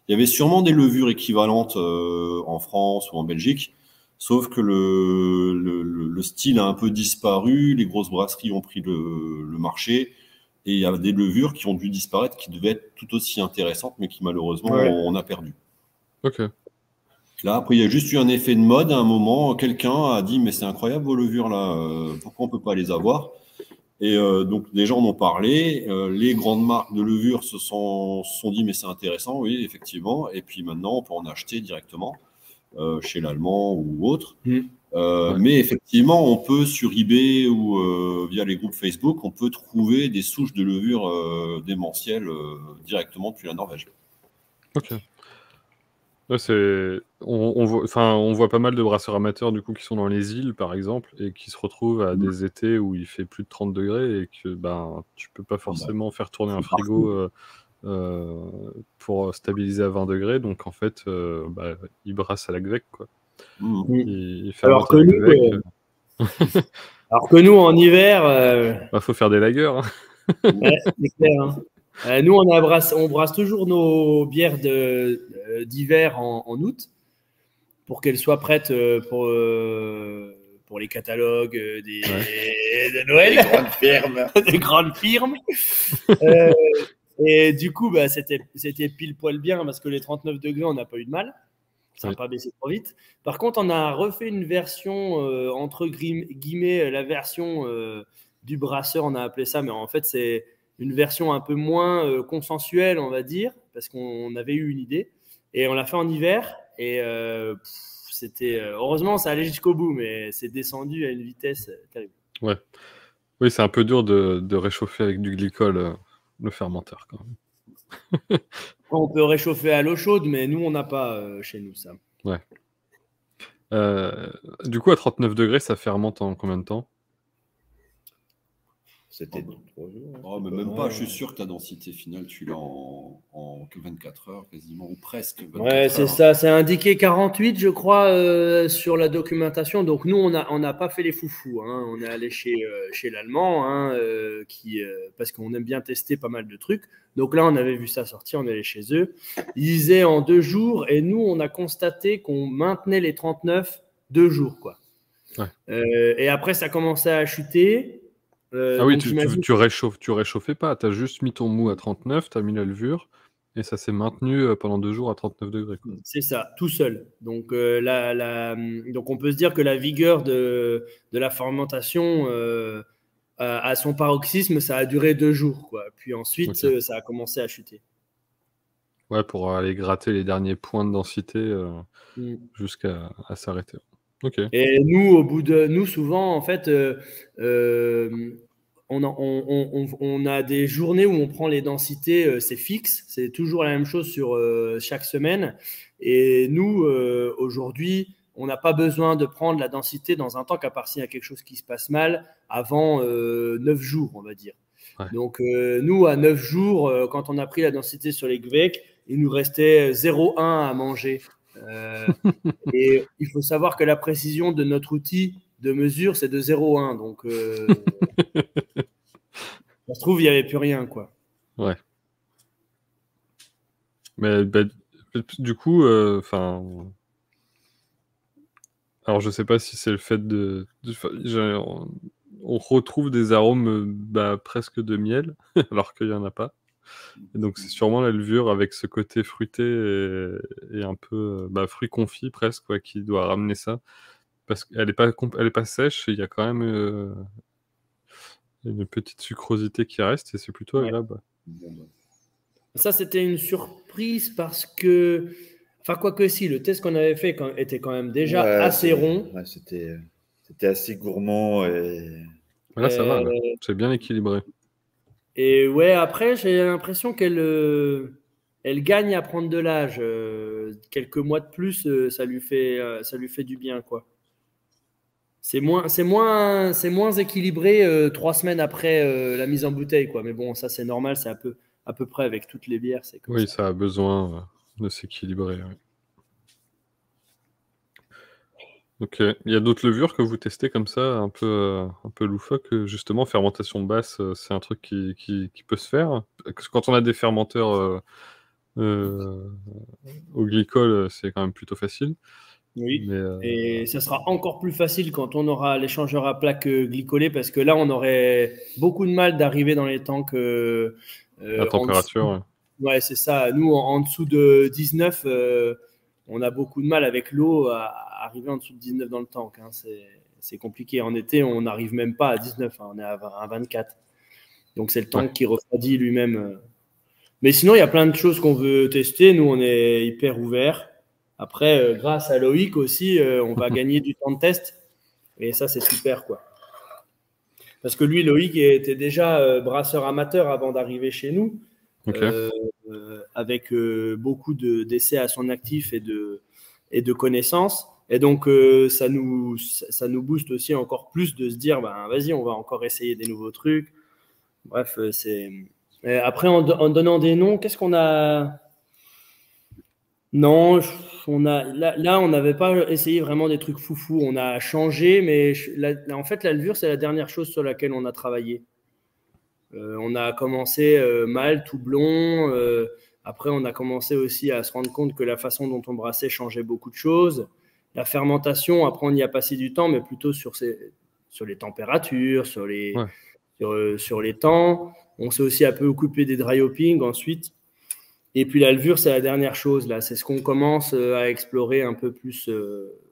y avait sûrement des levures équivalentes en France ou en Belgique, sauf que le style a un peu disparu, les grosses brasseries ont pris le marché, et il y a des levures qui ont dû disparaître, qui devaient être tout aussi intéressantes, mais qui malheureusement on a perdu. Ok. Là, après, il y a juste eu un effet de mode. À un moment, quelqu'un a dit « Mais c'est incroyable vos levures là, pourquoi on ne peut pas les avoir ?» Et donc, les gens en ont parlé. Les grandes marques de levures se sont dit « Mais c'est intéressant, oui, effectivement. » Et puis maintenant, on peut en acheter directement chez l'Allemand ou autre. Mais effectivement, on peut sur eBay ou via les groupes Facebook, on peut trouver des souches de levure démentielles directement depuis la Norvège. Ok. Ouais, on voit pas mal de brasseurs amateurs du coup qui sont dans les îles par exemple et qui se retrouvent à des étés où il fait plus de 30 degrés et que tu peux pas forcément faire tourner un frigo pour stabiliser à 20 degrés, donc en fait il brasse à la Gvek quoi. Il fait alors que nous en hiver faut faire des lagers hein. Ouais, c'est clair hein. Nous, on brasse toujours nos bières d'hiver en août pour qu'elles soient prêtes pour les catalogues de Noël. Des grandes firmes. Et du coup, c'était pile poil bien parce que les 39 degrés, on n'a pas eu de mal. Ça n'a pas baissé trop vite. Par contre, on a refait une version, entre guillemets, la version du brasseur, on a appelé ça, mais en fait, c'est une version un peu moins consensuelle, on va dire, parce qu'on avait eu une idée. Et on l'a fait en hiver. Et c'était heureusement, ça allait jusqu'au bout, mais c'est descendu à une vitesse terrible. Ouais. Oui, c'est un peu dur de réchauffer avec du glycol le fermenteur quand même. On peut réchauffer à l'eau chaude, mais nous, on n'a pas chez nous ça. Ouais. Du coup, à 39 degrés, ça fermente en combien de temps? C'était 3 jours. Oh, mais même pas, je suis sûr que ta densité finale, tu l'as en 24 heures quasiment, ou presque 24 Ouais, c'est heures. ça. C'est indiqué 48, je crois, sur la documentation. Donc, nous, on n'a pas fait les foufous, hein. On est allé chez l'Allemand, hein, parce qu'on aime bien tester pas mal de trucs. Donc là, on avait vu ça sortir, on est allé chez eux. Ils disaient en 2 jours, et nous, on a constaté qu'on maintenait les 39 2 jours, quoi. Ouais. Et après, ça commençait à chuter. Ah oui, donc tu réchauffais pas, tu as juste mis ton mou à 39, tu as mis la levure, et ça s'est maintenu pendant 2 jours à 39 degrés. Quoi. C'est ça, tout seul. Donc, donc on peut se dire que la vigueur de la fermentation à son paroxysme, ça a duré 2 jours, quoi. Puis ensuite, Ok. ça a commencé à chuter. Ouais, pour aller gratter les derniers points de densité jusqu'à s'arrêter. Ok. Et nous, souvent, en fait, on a des journées où on prend les densités, c'est fixe, c'est toujours la même chose sur chaque semaine. Et nous, aujourd'hui, on n'a pas besoin de prendre la densité dans un temps, qu'à part s'il y a quelque chose qui se passe mal, avant 9 jours, on va dire. Ouais. Donc, nous, à 9 jours, quand on a pris la densité sur les GVEC, il nous restait 0,1 à manger. Et il faut savoir que la précision de notre outil de mesure, c'est de 0,1. Donc, ça se trouve, il n'y avait plus rien, quoi. Ouais. Mais du coup, alors je sais pas si c'est le fait on retrouve des arômes presque de miel, alors qu'il n'y en a pas. Et donc c'est sûrement la levure avec ce côté fruité et un peu fruit confit presque, quoi, qui doit ramener ça. Parce qu'elle est pas sèche, il y a quand même une petite sucrosité qui reste et c'est plutôt agréable. Ça, c'était une surprise parce que, enfin, quoique si, le test qu'on avait fait était quand même déjà assez rond. Ouais, c'était assez gourmand. Et... Là, ça va, là. C'est bien équilibré. Et ouais, après, j'ai l'impression qu'elle gagne à prendre de l'âge. Quelques mois de plus, ça lui fait du bien, quoi. C'est moins équilibré 3 semaines après la mise en bouteille, quoi. Mais bon, ça, c'est normal, c'est à peu près avec toutes les bières. C'est comme ça a besoin de s'équilibrer. Oui. Ok. Il y a d'autres levures que vous testez comme ça, un peu loufoque, justement, fermentation basse, c'est un truc qui peut se faire. Quand on a des fermenteurs au glycol, c'est quand même plutôt facile. Oui, et ça sera encore plus facile quand on aura l'échangeur à plaques glycolées, parce que là, on aurait beaucoup de mal d'arriver dans les tanks. La température, ouais, c'est ça. Nous, en dessous de 19, on a beaucoup de mal avec l'eau à arriver en dessous de 19 dans le tank. Hein. C'est compliqué. En été, on n'arrive même pas à 19, hein. On est à 24. Donc, c'est le tank qui refroidit lui-même. Mais sinon, il y a plein de choses qu'on veut tester. Nous, on est hyper ouverts. Après, grâce à Loïc aussi, on va gagner du temps de test. Et ça, c'est super, quoi. Parce que lui, Loïc était déjà brasseur amateur avant d'arriver chez nous, avec beaucoup d'essais à son actif et de connaissances. Et donc, ça nous booste aussi encore plus de se dire, vas-y, on va encore essayer des nouveaux trucs. Bref, après, en donnant des noms, qu'est-ce qu'on a... Non, là, on n'avait pas essayé vraiment des trucs foufou. On a changé, mais en fait, la levure, c'est la dernière chose sur laquelle on a travaillé. On a commencé malt, houblon. Après, on a commencé aussi à se rendre compte que la façon dont on brassait changeait beaucoup de choses. La fermentation, après, on y a passé du temps, mais plutôt sur les températures, sur les temps. On s'est aussi un peu occupé des dry hopping ensuite. Et puis la levure, c'est la dernière chose, là. C'est ce qu'on commence à explorer un peu plus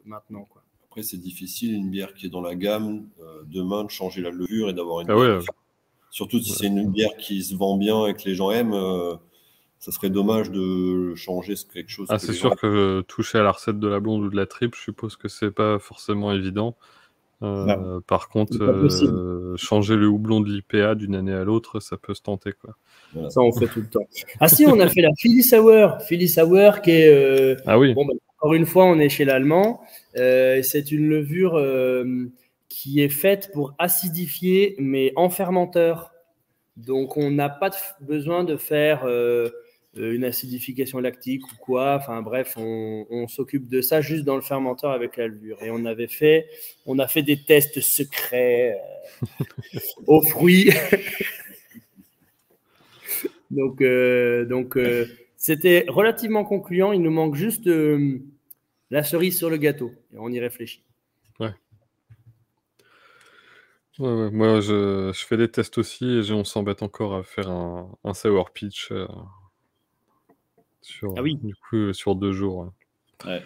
maintenant, quoi. Après, c'est difficile, une bière qui est dans la gamme, demain, de changer la levure et d'avoir une bière. Surtout si c'est une bière qui se vend bien et que les gens aiment, ça serait dommage de changer quelque chose. C'est sûr que toucher à la recette de la blonde ou de la triple, je suppose que c'est pas forcément évident. Par contre, changer le houblon de l'IPA d'une année à l'autre, ça peut se tenter, quoi. Voilà. Ça, on fait tout le temps. Ah si, on a fait la Philly Sour qui est... Ah oui. Bon, encore une fois, on est chez l'Allemand. C'est une levure qui est faite pour acidifier, mais en fermenteur. Donc, on n'a pas besoin de faire une acidification lactique ou quoi. Enfin, bref, on s'occupe de ça juste dans le fermenteur avec la levure. Et on a fait des tests secrets aux fruits. Donc, c'était relativement concluant. Il nous manque juste la cerise sur le gâteau. Et on y réfléchit. Ouais. Moi, je fais des tests aussi et on s'embête encore à faire un sour pitch sur 2 jours. Ouais.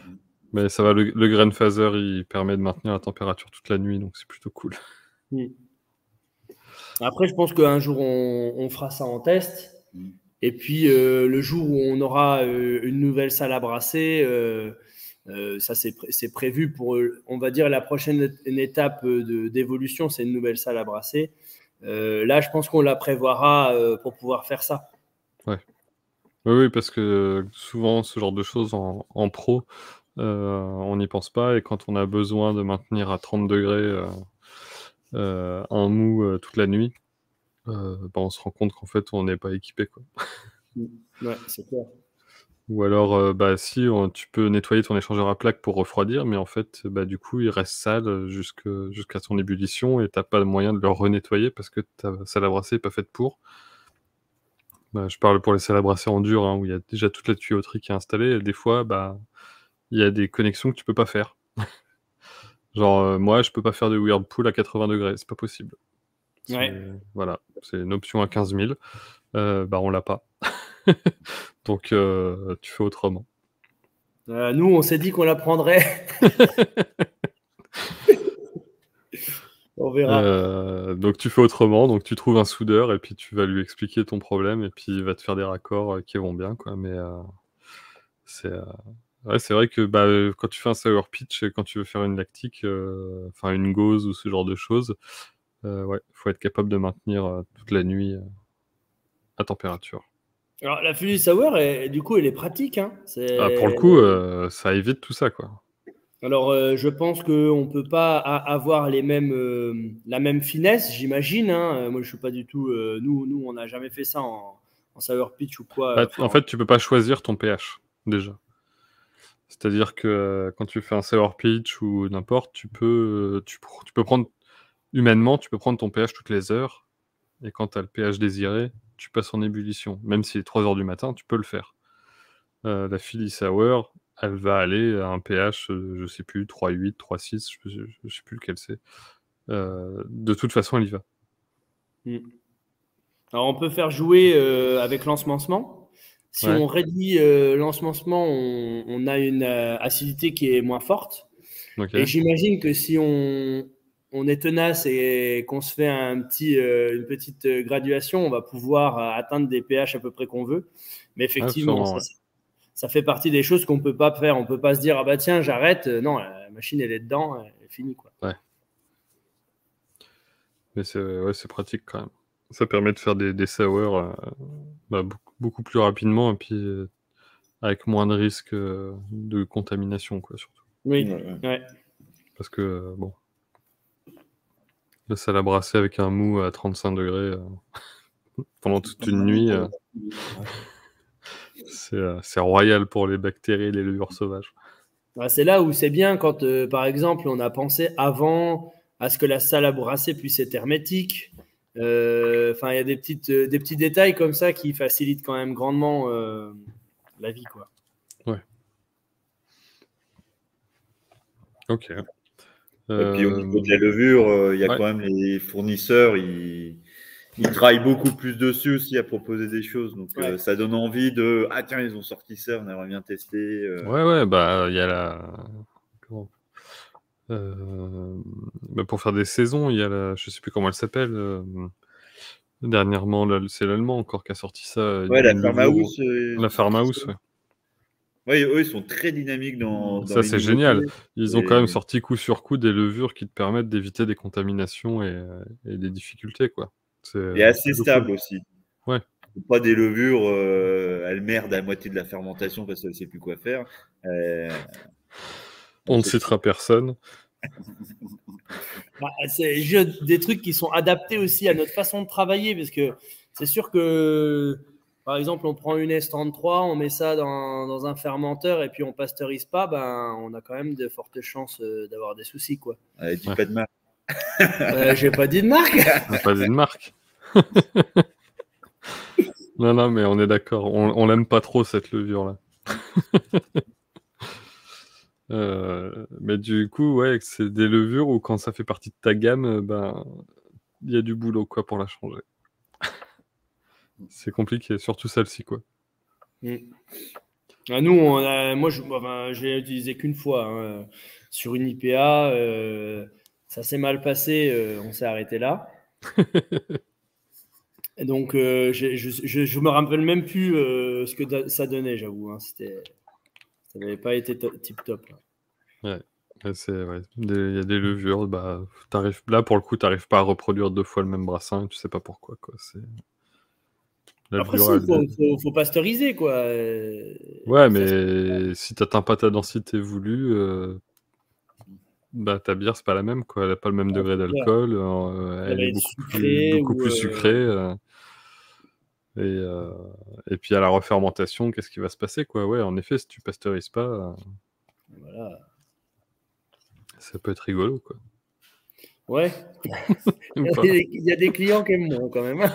Mais ça va, le grain phaser, il permet de maintenir la température toute la nuit, donc c'est plutôt cool. Après, je pense qu'un jour, on fera ça en test. Et puis, le jour où on aura une nouvelle salle à brasser, ça, c'est prévu pour, on va dire, la prochaine étape d'évolution, c'est une nouvelle salle à brasser. Là, je pense qu'on la prévoira pour pouvoir faire ça. Oui, parce que souvent, ce genre de choses en pro, on n'y pense pas. Et quand on a besoin de maintenir à 30 degrés un mou toute la nuit, on se rend compte qu'en fait, on n'est pas équipé, quoi. Ouais, c'est clair. Ou alors, si tu peux nettoyer ton échangeur à plaques pour refroidir, mais en fait, du coup, il reste sale jusqu'à son ébullition et t'as pas moyen de le renettoyer parce que ta salle à brasser n'est pas faite pour. Je parle pour les salles à brasser en dur, où il y a déjà toute la tuyauterie qui est installée. Et des fois, il y a des connexions que tu peux pas faire. Genre, moi, je peux pas faire de Whirlpool à 80 degrés, c'est pas possible. Voilà, c'est une option à 15 000. On l'a pas. Donc, tu fais autrement. Nous, on s'est dit qu'on la prendrait. On verra. Donc, tu fais autrement. Donc, tu trouves un soudeur et puis tu vas lui expliquer ton problème et puis il va te faire des raccords qui vont bien, quoi. Mais c'est vrai que quand tu fais un sour pitch et quand tu veux faire une lactique, une gauze ou ce genre de choses, faut être capable de maintenir toute la nuit à température. Alors, la fusée sour, du coup, elle est pratique. Hein. Pour le coup, ça évite tout ça, quoi. Alors, je pense qu'on ne peut pas avoir la même finesse, j'imagine. Hein. Moi, je ne suis pas du tout... nous, on n'a jamais fait ça en sour pitch ou quoi. En fait, tu ne peux pas choisir ton pH, déjà. C'est-à-dire que quand tu fais un sour pitch ou n'importe, tu peux prendre... Humainement, tu peux prendre ton pH toutes les heures. Et quand tu as le pH désiré, tu passes en ébullition. Même si c'est 3 heures du matin, tu peux le faire. La Philly Sour, elle va aller à un pH, je sais plus, 3,8, 3,6, je sais plus lequel c'est. De toute façon, elle y va. Alors, on peut faire jouer avec l'ensemencement. Si on réduit l'ensemencement, on a une acidité qui est moins forte. Okay. Et j'imagine que si on est tenace et qu'on se fait une petite graduation, on va pouvoir atteindre des pH à peu près qu'on veut. Mais effectivement, ça fait partie des choses qu'on ne peut pas faire. On ne peut pas se dire, tiens, j'arrête. Non, la machine, elle est dedans, elle est finie, quoi. Ouais. Mais c'est pratique quand même. Ça permet de faire des sours beaucoup plus rapidement et puis avec moins de risques de contamination, quoi, surtout. Oui, ouais. Parce que, la salle à brasser avec un mou à 35 degrés pendant toute une nuit, c'est royal pour les bactéries et les levures sauvages. C'est là où c'est bien quand, par exemple, on a pensé avant à ce que la salle à brasser puisse être hermétique. Il y a des petits détails comme ça qui facilitent quand même grandement la vie, quoi. Ouais. Ok. Et puis au niveau de la levure, il y a quand même les fournisseurs, ils travaillent beaucoup plus dessus aussi à proposer des choses. Donc ça donne envie de tiens, ils ont sorti ça, on aimerait bien tester. Il y a la. Pour faire des saisons, il y a je sais plus comment elle s'appelle. Dernièrement, c'est l'Allemand encore qui a sorti ça. La Farmhouse. La Farmhouse, ouais. Oui, eux, ils sont très dynamiques dans ça, c'est génial. Ils ont quand même sorti coup sur coup des levures qui te permettent d'éviter des contaminations et des difficultés, quoi. Et assez stable aussi. Ouais. Pas des levures, elles merdent à moitié de la fermentation parce qu'elles ne savent plus quoi faire. On ne citera personne. C'est des trucs qui sont adaptés aussi à notre façon de travailler, parce que c'est sûr que, par exemple, on prend une S33, on met ça dans un fermenteur et puis on pasteurise pas, on a quand même de fortes chances d'avoir des soucis, quoi. Dis pas de marque. J'ai pas dit de marque. Pas dit de marque. Non, mais on est d'accord. On l'aime pas trop, cette levure-là. Mais du coup, ouais, c'est des levures où quand ça fait partie de ta gamme, il y a du boulot, quoi, pour la changer. C'est compliqué, surtout celle-ci, quoi. Nous, moi, j'ai utilisé qu'une fois hein, sur une IPA. Ça s'est mal passé, on s'est arrêté là. Et donc, je me rappelle même plus ce que ça donnait, j'avoue. Hein. Ça n'avait pas été tip top. Là. Ouais. Il y a des levures, là pour le coup, t'arrives pas à reproduire 2 fois le même brassin, et tu sais pas pourquoi, quoi. Après, il faut pasteuriser, quoi. Ouais, mais si t'atteins pas ta densité voulue, ta bière, c'est pas la même, quoi. Elle a pas le même degré d'alcool, elle est beaucoup plus sucrée. Et puis à la refermentation, qu'est-ce qui va se passer, quoi. Ouais, en effet, si tu pasteurises pas, voilà. Ça peut être rigolo, quoi. Ouais. Il y a des clients qui aiment moins, quand même.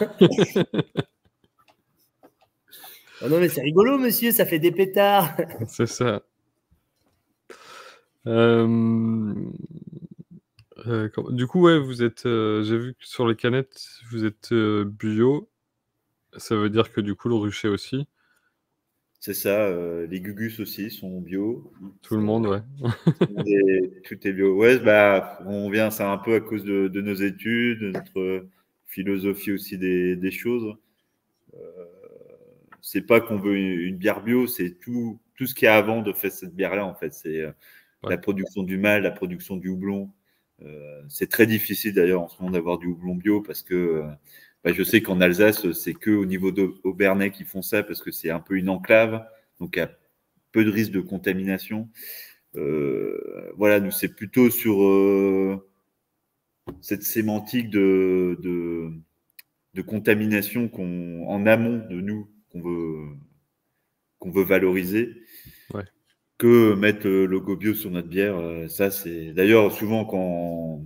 Oh non, mais c'est rigolo, monsieur, ça fait des pétards. C'est ça. Du coup, ouais, vous êtes. J'ai vu que sur les canettes, vous êtes bio. Ça veut dire que du coup, le rucher aussi. C'est ça. Les Gugus aussi sont bio. Tout le monde, ouais. Tout est bio. Ouais, on vient, c'est un peu à cause de nos études, de notre philosophie aussi des choses. C'est pas qu'on veut une bière bio, c'est tout ce qu'il y a avant de faire cette bière-là, en fait. C'est la production du malt, la production du houblon. C'est très difficile d'ailleurs en ce moment d'avoir du houblon bio parce que je sais qu'en Alsace, c'est que au niveau d'Aubernais qui font ça parce que c'est un peu une enclave, donc il y a peu de risque de contamination. Voilà, nous c'est plutôt sur cette sémantique de contamination en amont de nous qu'on veut valoriser. Ouais. Que mettre le logo bio sur notre bière, ça c'est d'ailleurs souvent quand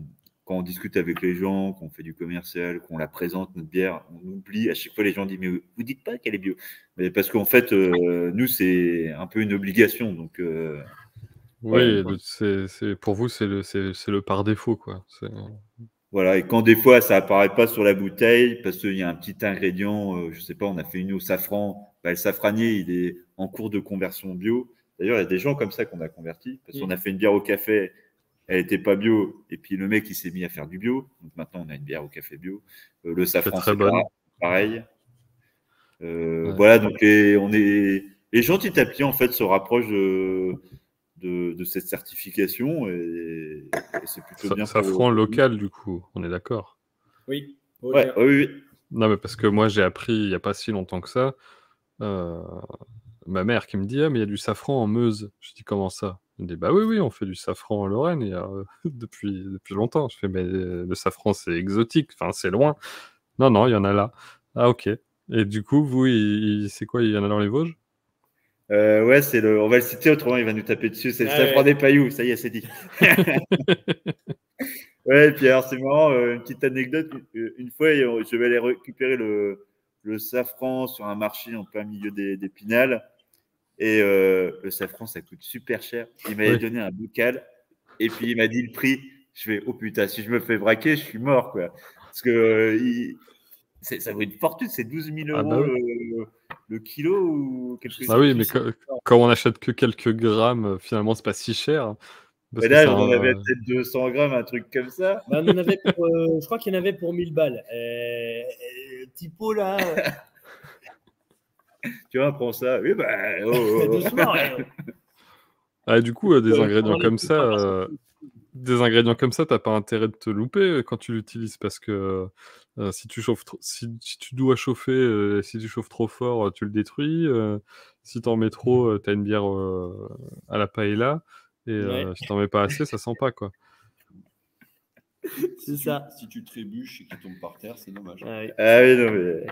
on discute avec les gens, qu'on fait du commercial, qu'on la présente notre bière, on oublie à chaque fois les gens disent mais vous dites pas qu'elle est bio, mais parce qu'en fait nous c'est un peu une obligation donc. Oui, c'est pour vous c'est le par défaut quoi. Voilà, et quand des fois ça apparaît pas sur la bouteille parce qu'il y a un petit ingrédient, je sais pas, on a fait une au safran, le safranier il est en cours de conversion bio. D'ailleurs, il y a des gens comme ça qu'on a convertis parce qu'on a fait une bière au café, elle était pas bio, et puis le mec il s'est mis à faire du bio. Donc maintenant on a une bière au café bio. Le safran c'est pareil. Voilà, donc les gens petit à petit en fait se rapprochent de cette certification et c'est plutôt bien. Safran local du coup, on est d'accord. Oui. Oui. Non mais parce que moi j'ai appris il y a pas si longtemps que ça. Ma mère qui me dit « Ah, mais il y a du safran en Meuse. » Je dis « Comment ça ?» Elle me dit « Bah oui, on fait du safran en Lorraine il y a, depuis longtemps. » Je fais « Mais le safran, c'est exotique, enfin, c'est loin. » Non, il y en a là. Ah, ok. Et du coup, vous, c'est quoi? Il y en a dans les Vosges? Ouais, on va le citer, autrement il va nous taper dessus. C'est le safran des Pailloux, ça y est, c'est dit. Ouais, et puis alors c'est marrant, une petite anecdote. Une fois, je vais aller récupérer le safran sur un marché en plein milieu d'Épinal. Et le safran, ça coûte super cher. Il m'avait donné un bocal et puis il m'a dit le prix. Je fais, oh putain, si je me fais braquer, je suis mort, quoi. Parce que ça vaut une fortune, c'est 12 000 euros le kilo ou quelque chose. Ah oui, mais quand on achète que quelques grammes, finalement, c'est pas si cher. Mais là, on avait peut-être 200 grammes, un truc comme ça. On en avait je crois qu'il y en avait pour 1000 balles. Petit pot là. Tu vois, prends ça. Oui, doucement. Ah, du coup, des ingrédients comme ça, t'as pas intérêt de te louper quand tu l'utilises parce que si tu chauffes si tu dois chauffer, si tu chauffes trop fort, tu le détruis. Si t'en mets trop, t'as une bière à la paella et si t'en mets pas assez, ça sent pas quoi. C'est ça. Si tu trébuches et qu'il tombe par terre, c'est dommage. Ouais. Ah oui, non, mais...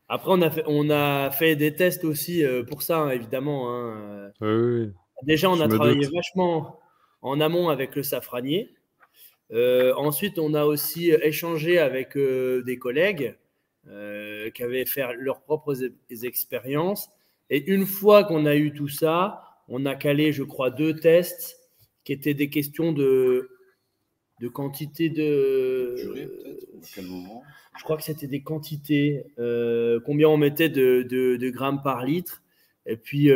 Après, on a fait des tests aussi pour ça, hein, évidemment. Hein. Oui. Déjà, on Je a me travaillé doute. vachement en amont avec le safranier. Ensuite, on a aussi échangé avec des collègues qui avaient fait leurs propres expériences. Et une fois qu'on a eu tout ça, on a calé, je crois, 2 tests qui étaient des questions de quantité de... Durée, peut-être, ou à quel moment? Je crois que c'était des quantités, combien on mettait de grammes par litre. Et puis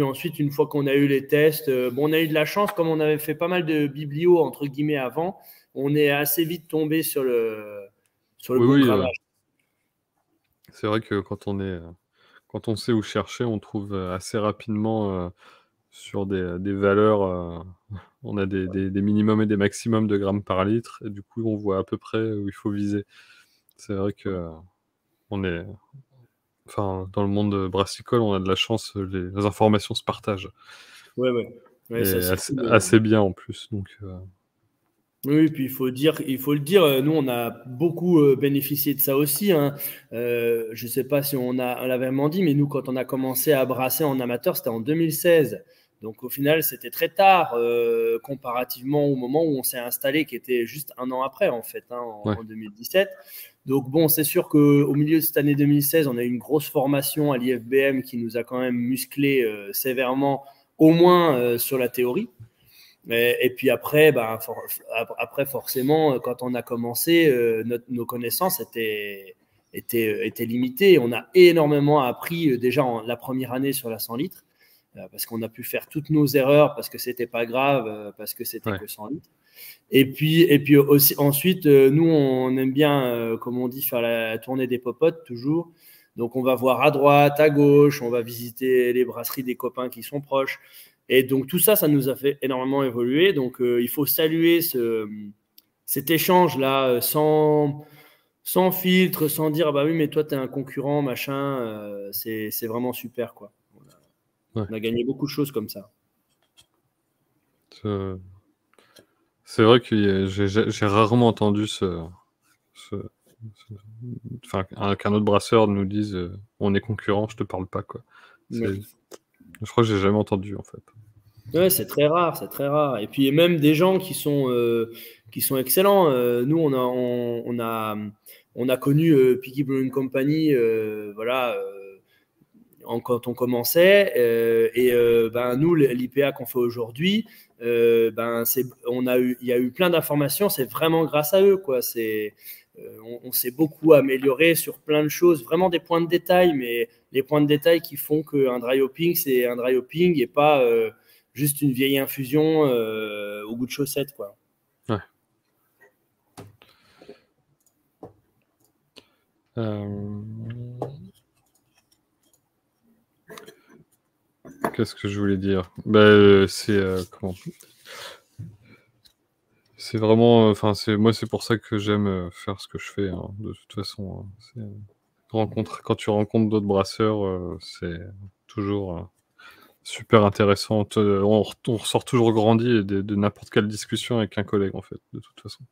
ensuite, une fois qu'on a eu les tests, on a eu de la chance, comme on avait fait pas mal de biblio, entre guillemets, avant, on est assez vite tombé sur le bon grammage. C'est vrai que quand on sait où chercher, on trouve assez rapidement sur des valeurs, on a des minimums et des maximums de grammes par litre, et du coup, on voit à peu près où il faut viser. C'est vrai que dans le monde brassicole, on a de la chance, les informations se partagent. Ouais, Et ça, c'est cool. assez bien en plus. Donc, Oui, puis il faut le dire, nous on a beaucoup bénéficié de ça aussi. Hein. Je ne sais pas si on l'avait vraiment dit, mais nous quand on a commencé à brasser en amateur, c'était en 2016. Donc au final, c'était très tard comparativement au moment où on s'est installé, qui était juste un an après en fait, hein, en 2017. Donc bon, c'est sûr qu'au milieu de cette année 2016, on a eu une grosse formation à l'IFBM qui nous a quand même musclé sévèrement, au moins sur la théorie. Et puis après, forcément, quand on a commencé, nos connaissances étaient limitées. On a énormément appris déjà la première année sur la 100 litres, parce qu'on a pu faire toutes nos erreurs, parce que c'était pas grave, parce que c'était que 100 litres. Et puis aussi, ensuite, nous, on aime bien, comme on dit, faire la tournée des popotes toujours. Donc, on va voir à droite, à gauche, on va visiter les brasseries des copains qui sont proches. Et donc, tout ça, ça nous a fait énormément évoluer. Donc, il faut saluer cet échange-là sans filtre, sans dire, ah bah oui, mais toi, tu es un concurrent, machin. C'est vraiment super, quoi. On a gagné beaucoup de choses comme ça. C'est vrai que j'ai rarement entendu qu'un autre brasseur nous dise on est concurrent, je te parle pas, quoi. Je crois que j'ai jamais entendu, en fait. Ouais, c'est très rare. Et puis même des gens qui sont excellents. Nous, on a connu Peaky Brewing Company, quand on commençait. Nous, l'IPA qu'on fait aujourd'hui, il y a eu plein d'informations. C'est vraiment grâce à eux, quoi. On s'est beaucoup amélioré sur plein de choses, vraiment des points de détail, mais les points de détail qui font qu'un dry hopping, c'est un dry hopping et pas juste une vieille infusion au goût de chaussette, quoi. Ouais. Qu'est-ce que je voulais dire? C'est vraiment, moi, c'est pour ça que j'aime faire ce que je fais, hein, de toute façon. Hein. Quand tu rencontres d'autres brasseurs, c'est toujours super intéressant. On ressort toujours grandi de n'importe quelle discussion avec un collègue, en fait, de toute façon.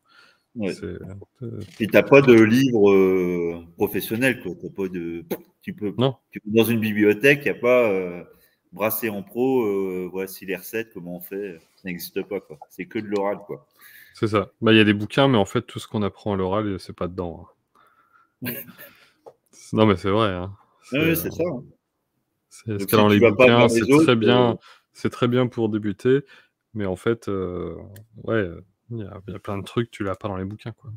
Ouais. Et t'as pas de livre professionnel, quoi. T'as pas de. Tu peux dans une bibliothèque, il n'y a pas brasser en pro, voici les recettes, comment on fait. Ça n'existe pas, quoi. C'est que de l'oral, quoi. C'est ça. Il y a des bouquins, mais en fait, tout ce qu'on apprend à l'oral, c'est pas dedans. Hein. Non, mais c'est vrai. Hein. Oui, c'est ça. Hein. C'est ce qu'il y a dans les bouquins, c'est très bien pour débuter, mais en fait, il y a plein de trucs, tu l'as pas dans les bouquins, quoi.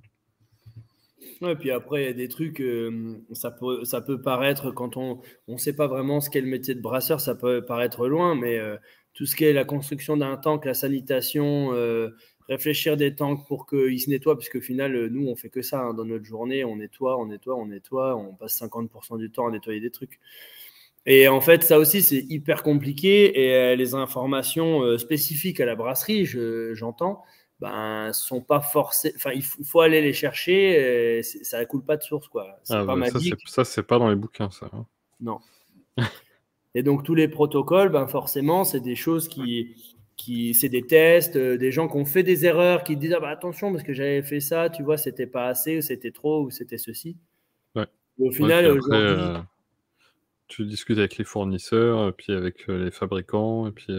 Ouais, puis après, il y a des trucs, ça peut paraître, quand on ne sait pas vraiment ce qu'est le métier de brasseur, ça peut paraître loin, mais tout ce qui est la construction d'un tank, la sanitation, réfléchir des tanks pour qu'ils se nettoient, parce qu'au final, nous, on fait que ça, hein, dans notre journée, on nettoie, on passe 50% du temps à nettoyer des trucs. Et en fait, ça aussi, c'est hyper compliqué, et les informations spécifiques à la brasserie, j'entends, sont pas forcés. Enfin, il faut aller les chercher. Ça coule pas de source, quoi. C'est pas magique. Ça, c'est pas dans les bouquins, ça. Hein. Non. Et donc tous les protocoles, forcément, c'est des choses qui c'est des tests, des gens qui ont fait des erreurs, qui disent ah bah attention parce que j'avais fait ça, tu vois, c'était pas assez, ou c'était trop, ou c'était ceci. Ouais. Et au final, puis après, aujourd'hui, tu discutes avec les fournisseurs, et puis avec les fabricants, et puis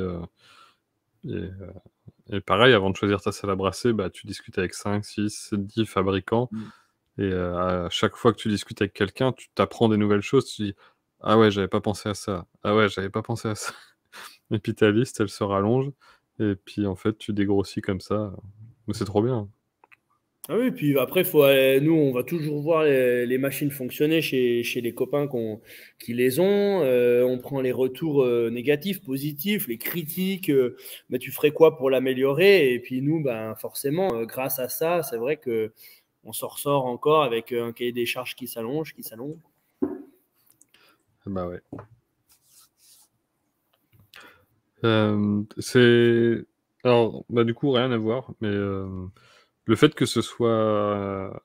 et pareil, avant de choisir ta salle à brasser, bah, tu discutes avec 5, 6, 10 fabricants. Et à chaque fois que tu discutes avec quelqu'un, tu t'apprends des nouvelles choses. Tu dis ah ouais, j'avais pas pensé à ça. Ah ouais, j'avais pas pensé à ça. Et puis ta liste, elle se rallonge. Et puis en fait, tu dégrossis comme ça. Mais c'est trop bien. ah oui, puis après, nous, on va toujours voir les machines fonctionner chez les copains qui les ont. On prend les retours négatifs, positifs, les critiques. Mais tu ferais quoi pour l'améliorer? Et puis nous, ben, forcément, grâce à ça, c'est vrai qu'on s'en ressort encore avec un cahier des charges qui s'allonge, qui s'allonge. Bah ouais. C'est... Alors, bah du coup, rien à voir. Mais le fait que ce soit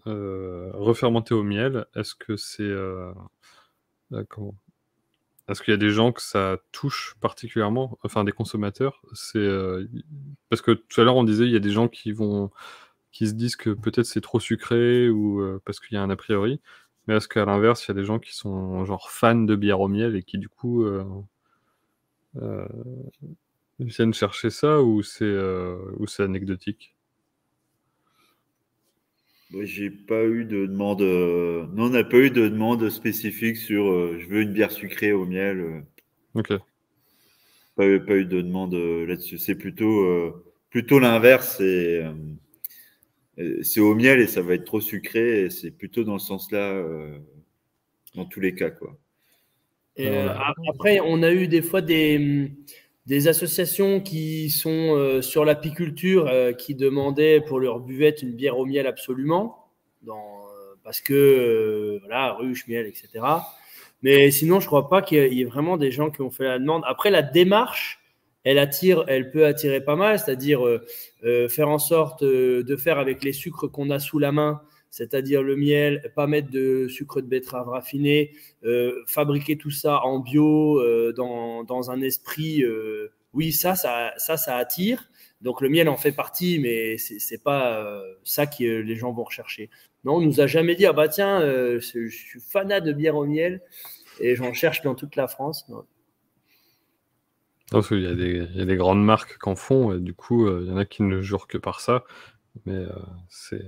refermenté au miel, est-ce que c'est... comment Est-ce qu'il y a des gens que ça touche particulièrement, enfin des consommateurs? Parce que tout à l'heure on disait il y a des gens qui se disent que peut-être c'est trop sucré ou parce qu'il y a un a priori. Mais est-ce qu'à l'inverse il y a des gens qui sont genre fans de bière au miel et qui du coup euh, viennent chercher ça ou c'est anecdotique? Moi, j'ai pas eu de demande. Non, on n'a pas eu de demande spécifique sur je veux une bière sucrée au miel. Ok. Pas eu de demande là-dessus. C'est plutôt l'inverse. C'est au miel et ça va être trop sucré. Et c'est plutôt dans le sens-là, dans tous les cas, quoi. Et, Voilà. après, on a eu des fois des associations qui sont sur l'apiculture qui demandaient pour leur buvette une bière au miel absolument, parce que voilà, ruche, miel, etc. Mais sinon, je ne crois pas qu'il y ait vraiment des gens qui ont fait la demande. Après, la démarche, elle peut attirer pas mal, c'est-à-dire faire en sorte de faire avec les sucres qu'on a sous la main, c'est-à-dire le miel, pas mettre de sucre de betterave raffiné, fabriquer tout ça en bio, dans un esprit, oui, ça attire. Donc le miel en fait partie, mais c'est pas ça que les gens vont rechercher. Non, on nous a jamais dit ah bah tiens, je suis fanat de bière au miel et j'en cherche dans toute la France. Non. Parce qu'il y a des grandes marques qui en font, et du coup, il y en a qui ne jurent que par ça. Mais c'est...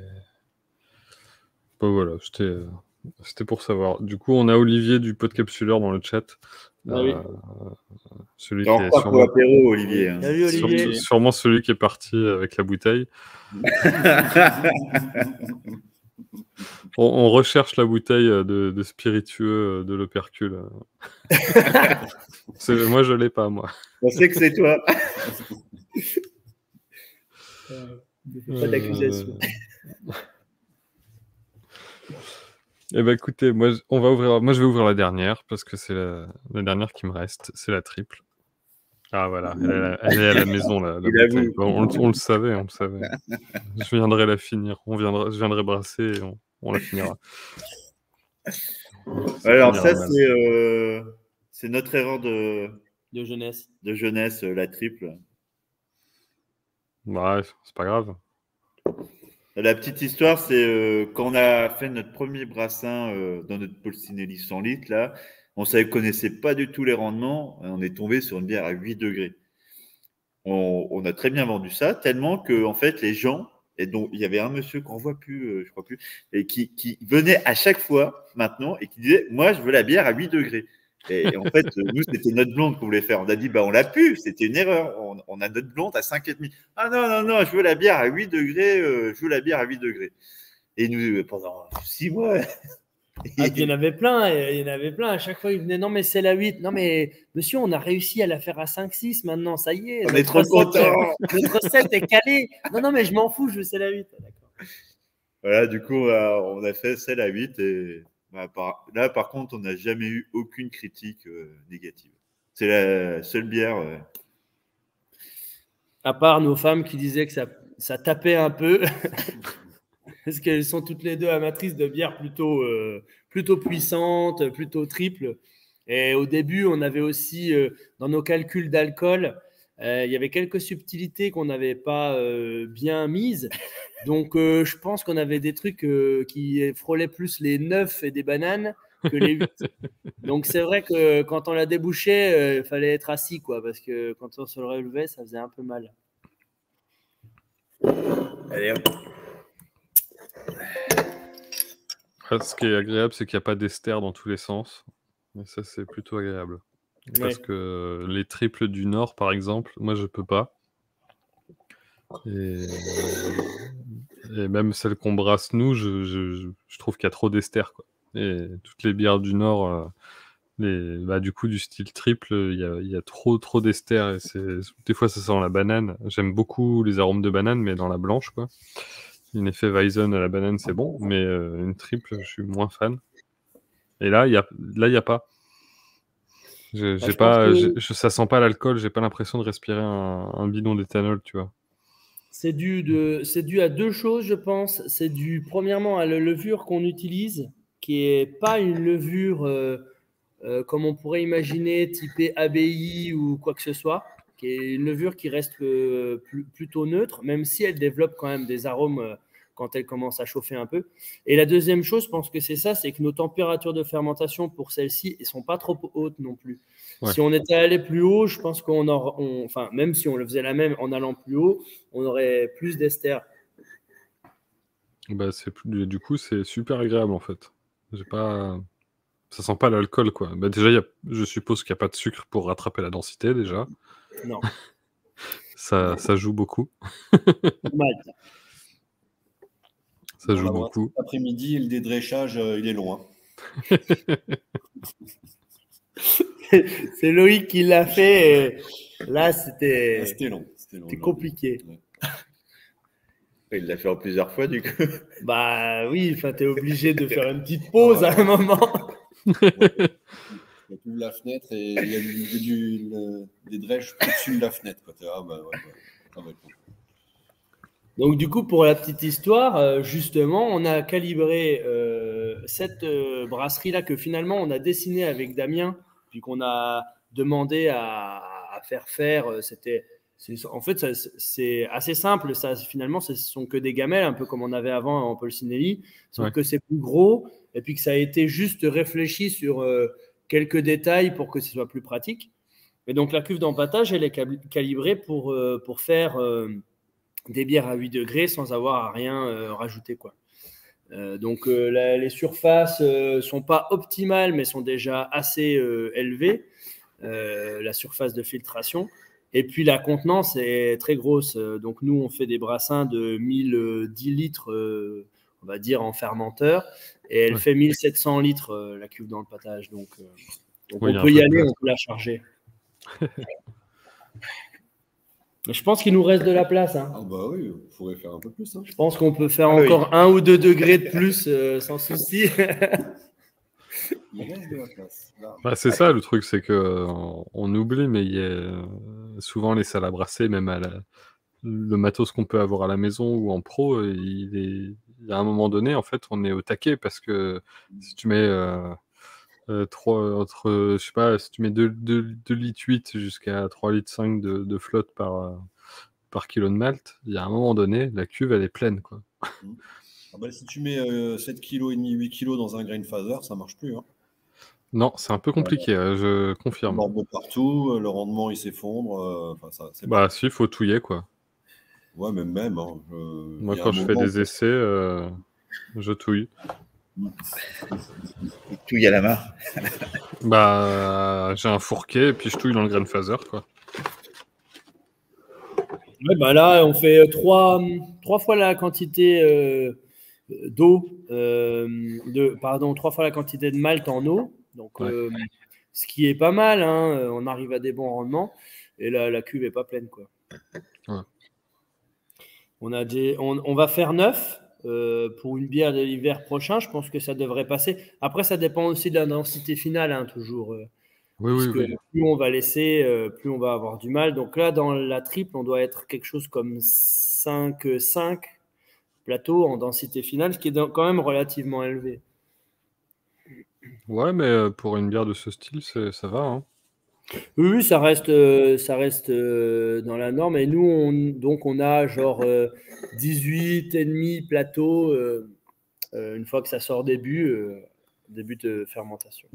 Bah, voilà, c'était pour savoir. Du coup, on a Olivier du Podcapsuleur dans le chat. Ah oui. Celui T'es qui en est retard pour l'apéro, Olivier. Hein. Salut Olivier. sûrement celui qui est parti avec la bouteille. On recherche la bouteille de spiritueux de l'opercule. Moi, je l'ai pas, moi. On sait que c'est toi. Pas d'accusation. Eh ben, écoutez, moi, je vais ouvrir la dernière parce que c'est la dernière qui me reste. C'est la triple. Ah voilà, elle est à la maison, la bouteille. On le savait, on le savait. Je viendrai la finir. Je viendrai brasser et on la finira. Alors ça, c'est notre erreur de jeunesse. De jeunesse, la triple. Bref, c'est pas grave. La petite histoire, c'est quand on a fait notre premier brassin dans notre Polsinelli 100 litres, là, on ne connaissait pas du tout les rendements. On est tombé sur une bière à 8 degrés. On a très bien vendu ça, tellement que en fait, les gens, et donc il y avait un monsieur qu'on ne voit plus, je crois plus, et qui venait à chaque fois maintenant et qui disait moi, je veux la bière à 8 degrés. Et en fait, nous, c'était notre blonde qu'on voulait faire. On a dit, bah, on l'a pu, c'était une erreur. On a notre blonde à 5,5. Ah non, je veux la bière à 8 degrés, je veux la bière à 8 degrés. Et nous, pendant 6 mois. Il y en avait plein, À chaque fois, ils venaient, non, mais c'est la 8. Non, mais monsieur, on a réussi à la faire à 5,6 maintenant, ça y est. On est trop contents. Notre recette est calée. Non, mais je m'en fous, je veux c'est la 8. D'accord. Voilà, du coup, on a fait celle à 8 et. Là, par contre, on n'a jamais eu aucune critique négative. C'est la seule bière. À part nos femmes qui disaient que ça tapait un peu, parce qu'elles sont toutes les deux amatrices de bières plutôt puissantes, plutôt triples. Et au début, on avait aussi, dans nos calculs d'alcool, Il y avait quelques subtilités qu'on n'avait pas bien mises. Donc, je pense qu'on avait des trucs qui frôlaient plus les 9 et des bananes que les 8. Donc, c'est vrai que quand on l'a débouché, il fallait être assis, quoi, parce que quand on se le relevait, ça faisait un peu mal. Allez, hop. Ce qui est agréable, c'est qu'il n'y a pas d'ester dans tous les sens. Et ça, c'est plutôt agréable. Parce que les triples du Nord, par exemple, moi, je peux pas. Et même celles qu'on brasse, nous, je trouve qu'il y a trop d'ester, quoi. Et toutes les bières du Nord, du coup, du style triple, il y a trop d'ester. Des fois, ça sent la banane. J'aime beaucoup les arômes de banane, mais dans la blanche, quoi. Une effet Weizen à la banane, c'est bon, mais une triple, je suis moins fan. Et là, il y a pas. Ça sent pas l'alcool, j'ai pas l'impression de respirer un bidon d'éthanol, tu vois. C'est dû à deux choses, je pense. C'est dû, premièrement, à la levure qu'on utilise, qui est pas une levure comme on pourrait imaginer, typée ABI ou quoi que ce soit, qui est une levure qui reste plutôt neutre, même si elle développe quand même des arômes quand elle commence à chauffer un peu. Et la deuxième chose, je pense que c'est ça, c'est que nos températures de fermentation pour celles-ci ne sont pas trop hautes non plus. Ouais. Si on était allé plus haut, je pense enfin, même si on le faisait la même en allant plus haut, on aurait plus d'ester. Bah, du coup, c'est super agréable en fait. Ça sent pas l'alcool, quoi. Bah, déjà, je suppose qu'il n'y a pas de sucre pour rattraper la densité, déjà. Non. ça joue beaucoup. Malte. Ça joue beaucoup. Après-midi, le dédréchage, il est long. Hein. C'est Loïc qui l'a fait. Et là, c'était long. C'était compliqué. Ouais. Il l'a fait en plusieurs fois, du coup. Bah oui, t'es obligé de faire une petite pause à un moment. Tu ouvres la fenêtre et il y a des drèches au-dessus de la fenêtre. Quoi. Donc du coup, pour la petite histoire, justement, on a calibré cette brasserie-là que finalement on a dessinée avec Damien, puis qu'on a demandé à faire. En fait, c'est assez simple. Finalement, ce sont que des gamelles, un peu comme on avait avant en Polsinelli, sauf que c'est plus gros et puis que ça a été juste réfléchi sur quelques détails pour que ce soit plus pratique. Et donc la cuve d'empâtage, elle est calibrée pour faire des bières à 8 degrés sans avoir à rien rajouter, quoi. Donc les surfaces sont pas optimales, mais sont déjà assez élevées. La surface de filtration. Et puis la contenance est très grosse. Donc nous, on fait des brassins de 1010 litres, on va dire, en fermenteur. Et elle fait 1700 litres, la cuve d'empâtage. Donc on peut y aller, on peut la charger. Je pense qu'il nous reste de la place. Hein. Ah bah oui, il faudrait faire un peu plus. Hein. Je pense qu'on peut faire encore 1 ou 2 degrés de plus sans souci. Il reste de la place. Bah, c'est ça le truc, c'est qu'on oublie, mais il y a souvent les salles à brasser, même le matos qu'on peut avoir à la maison ou en pro, il y a un moment donné, en fait, on est au taquet parce que si tu mets je sais pas, si tu mets 2 litres 8 jusqu'à 3 litres 5 de flotte par kilo de malt, il y a un moment donné, la cuve, elle est pleine, quoi. Ah bah, si tu mets 7,5 kg, 8 kg dans un grain phaser, ça marche plus. Hein. Non, c'est un peu compliqué, je confirme. On borde partout, le rendement il s'effondre. Si, il faut touiller, quoi. Ouais, même. Hein, moi, quand je fais des essais, je touille. Tu touilles à la main. J'ai un fourquet et puis je touille dans le grain phaser, quoi. Ouais, bah là, on fait 3 fois la quantité d'eau, 3 fois la quantité de malt en eau. Donc, ce qui est pas mal, hein, on arrive à des bons rendements. Et la cuve n'est pas pleine, quoi. Ouais. On va faire 9 pour une bière de l'hiver prochain. Je pense que ça devrait passer. Après, ça dépend aussi de la densité finale, hein, toujours. Oui. Plus on va laisser, plus on va avoir du mal. Donc là, dans la triple, on doit être quelque chose comme 5 plateaux en densité finale, ce qui est quand même relativement élevé. Ouais, mais pour une bière de ce style, ça va. Hein. Oui, ça reste dans la norme. Et nous, on a genre 18,5 plateaux une fois que ça sort début de fermentation.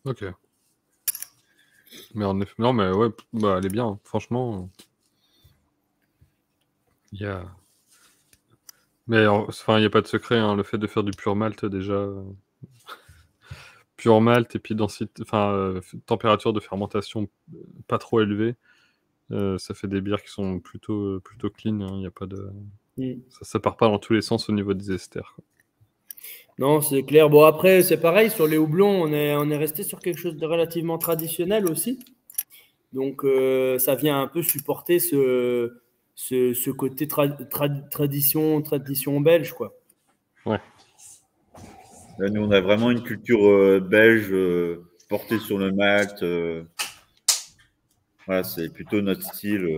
Ok. Mais en effet, non, mais ouais, bah, elle est bien, hein. Franchement. Il y a. Mais enfin, il n'y a pas de secret, hein, le fait de faire du pur malt déjà. Pur malt et puis température de fermentation pas trop élevée, ça fait des bières qui sont plutôt clean, hein, y a pas de... ça part pas dans tous les sens au niveau des esters, quoi. Non, c'est clair. Bon, après, c'est pareil, sur les houblons, on est resté sur quelque chose de relativement traditionnel aussi. Donc, ça vient un peu supporter ce côté tradition belge, quoi. Ouais. Là, nous, on a vraiment une culture belge portée sur le malt. Voilà, c'est plutôt notre style.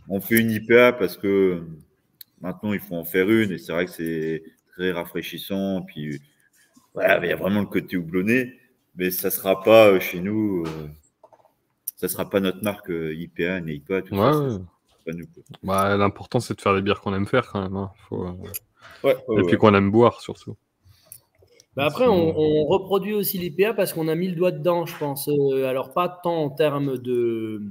On fait une IPA parce que maintenant, il faut en faire une et c'est vrai que c'est très rafraîchissant. Puis, voilà, il y a vraiment le côté houblonné, mais ça ne sera pas chez nous. Ça ne sera pas notre marque IPA, NEIPA, tout ça. Ouais. Pas nous, quoi. Bah, l'important, c'est de faire des bières qu'on aime faire quand même, hein. Ouais. Puis qu'on aime boire surtout. Bah après, on reproduit aussi l'IPA parce qu'on a mis le doigt dedans, je pense. Alors, pas tant en termes de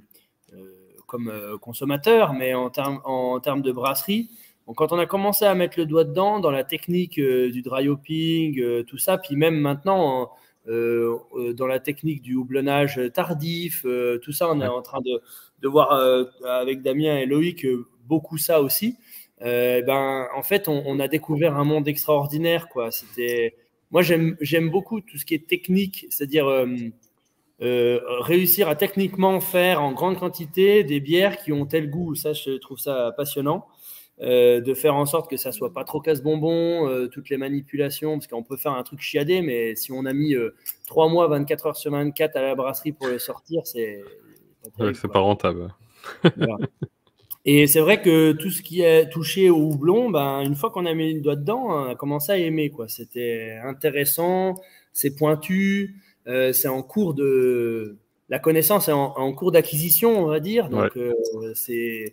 comme consommateur, mais en termes de brasserie. Donc, quand on a commencé à mettre le doigt dedans, dans la technique du dry hopping, tout ça, puis même maintenant dans la technique du houblonnage tardif, tout ça, on est en train de voir avec Damien et Loïc beaucoup ça aussi. En fait, on a découvert un monde extraordinaire, quoi. Moi, j'aime beaucoup tout ce qui est technique, c'est-à-dire réussir à techniquement faire en grande quantité des bières qui ont tel goût. Ça, je trouve ça passionnant. De faire en sorte que ça soit pas trop casse-bonbon, toutes les manipulations, parce qu'on peut faire un truc chiadé, mais si on a mis 3 mois, 24 heures sur 24 à la brasserie pour le sortir, c'est pas rentable. Voilà. Et c'est vrai que tout ce qui est touché au houblon, une fois qu'on a mis le doigt dedans, on a commencé à aimer, quoi. C'était intéressant, c'est pointu, c'est en cours de... La connaissance est en cours d'acquisition, on va dire, donc c'est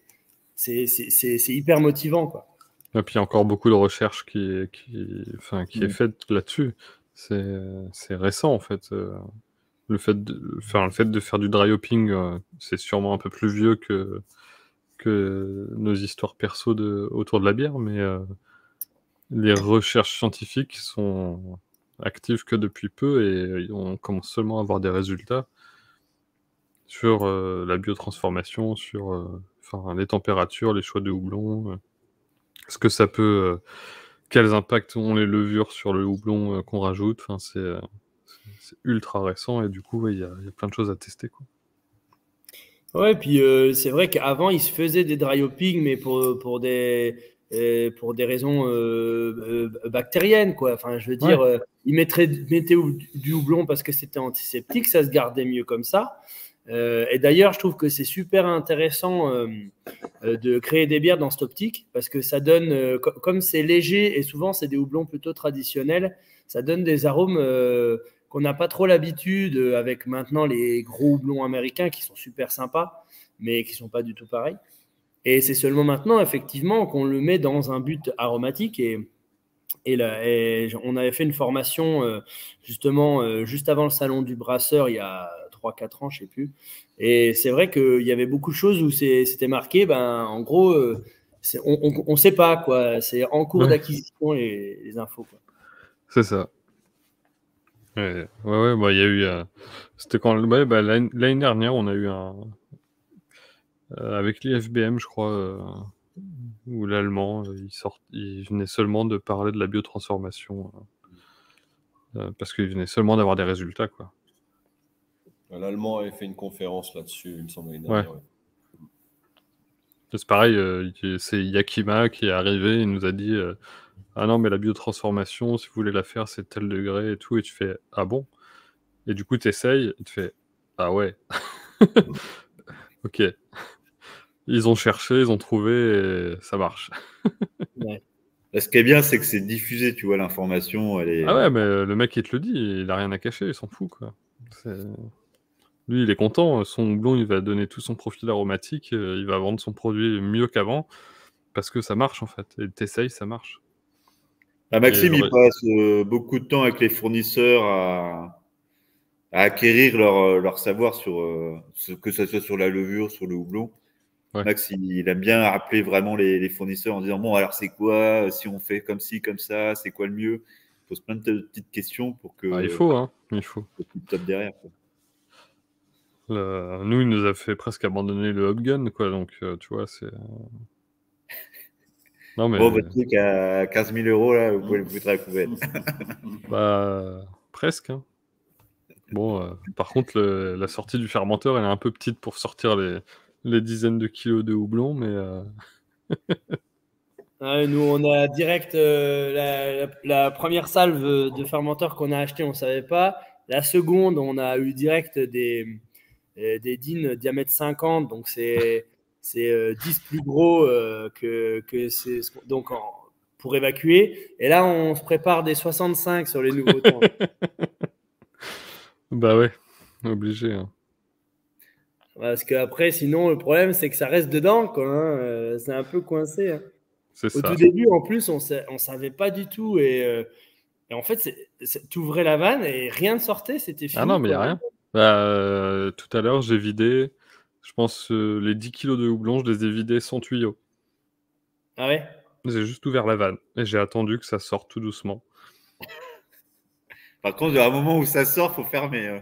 hyper motivant, quoi. Et puis il y a encore beaucoup de recherche qui est faite là-dessus. C'est récent en fait. Le fait de faire du dry hopping, c'est sûrement un peu plus vieux que nos histoires perso autour de la bière, mais les recherches scientifiques sont actives que depuis peu et on commence seulement à avoir des résultats sur la biotransformation, sur les températures, les choix de houblon, ce que ça peut, quels impacts ont les levures sur le houblon qu'on rajoute. C'est ultra récent et du coup, il y a plein de choses à tester, quoi. Ouais, puis c'est vrai qu'avant, ils se faisaient des dry hopping, mais pour des raisons bactériennes, quoi. Enfin, je veux dire, ils mettaient du houblon parce que c'était antiseptique, ça se gardait mieux comme ça. Et d'ailleurs, je trouve que c'est super intéressant de créer des bières dans cette optique parce que ça donne, comme c'est léger et souvent c'est des houblons plutôt traditionnels, ça donne des arômes qu'on n'a pas trop l'habitude avec maintenant les gros houblons américains qui sont super sympas, mais qui ne sont pas du tout pareils. Et c'est seulement maintenant, effectivement, qu'on le met dans un but aromatique. Et on avait fait une formation, justement, juste avant le salon du brasseur, il y a 3-4 ans, je ne sais plus. Et c'est vrai qu'il y avait beaucoup de choses où c'était marqué, en gros, on ne sait pas, quoi. C'est en cours d'acquisition, les infos, quoi. C'est ça. Ouais, il y a eu... c'était quand... l'année dernière, on a eu avec l'IFBM, je crois, où l'allemand, il venait seulement de parler de la biotransformation, parce qu'il venait seulement d'avoir des résultats, quoi. L'allemand avait fait une conférence là-dessus, il me semble, l'année dernière. Ouais. C'est pareil, c'est Yakima qui est arrivé, il nous a dit ah non, mais la biotransformation, si vous voulez la faire, c'est tel degré et tout, et tu fais ah bon? Et du coup, tu essayes, et tu fais ah ouais. Ok. Ils ont cherché, ils ont trouvé, et ça marche. Ouais. Là, ce qui est bien, c'est que c'est diffusé, tu vois, l'information. Ah ouais, mais le mec, il te le dit, il a rien à cacher, il s'en fout, quoi. Lui, il est content. Son houblon, il va donner tout son profil aromatique. Il va vendre son produit mieux qu'avant parce que ça marche, en fait. Et t'essayes, ça marche. Ah, Maxime, il passe beaucoup de temps avec les fournisseurs à acquérir leur savoir sur que ce soit sur la levure, sur le houblon. Ouais. Max, il aime bien appeler vraiment les fournisseurs en disant bon, alors c'est quoi, si on fait comme ci, comme ça, c'est quoi le mieux? Il pose plein de petites questions pour que. Ah, il faut, hein. Il faut. Top derrière. Quoi. Nous, il nous a fait presque abandonner le Hopgun, quoi. Donc, tu vois, c'est. Non, mais. Bon, votre truc à 15 000 €, là, vous pouvez le foutre à la poubelle. Bah, presque. Hein. Bon, par contre, la sortie du fermenteur, elle est un peu petite pour sortir les dizaines de kilos de houblon, mais. Nous, on a direct la première salve de fermenteur qu'on a acheté, on ne savait pas. La seconde, on a eu direct des DIN diamètre 50, donc c'est 10 plus gros que c'est donc pour évacuer. Et là, on se prépare des 65 sur les nouveaux temps. Bah ouais, obligé. Hein. Parce qu'après, sinon, le problème, c'est que ça reste dedans, quoi. Hein. C'est un peu coincé. Hein. Au tout début, en plus, on savait pas du tout. Et en fait, tu ouvrais la vanne et rien ne sortait, c'était fini. Ah non, mais il n'y a rien. Bah, tout à l'heure, j'ai vidé, je pense, les 10 kilos de houblon, je les ai vidés sans tuyau. Ah ouais? J'ai juste ouvert la vanne et j'ai attendu que ça sorte tout doucement. Par contre, il y a un moment où ça sort, il faut fermer.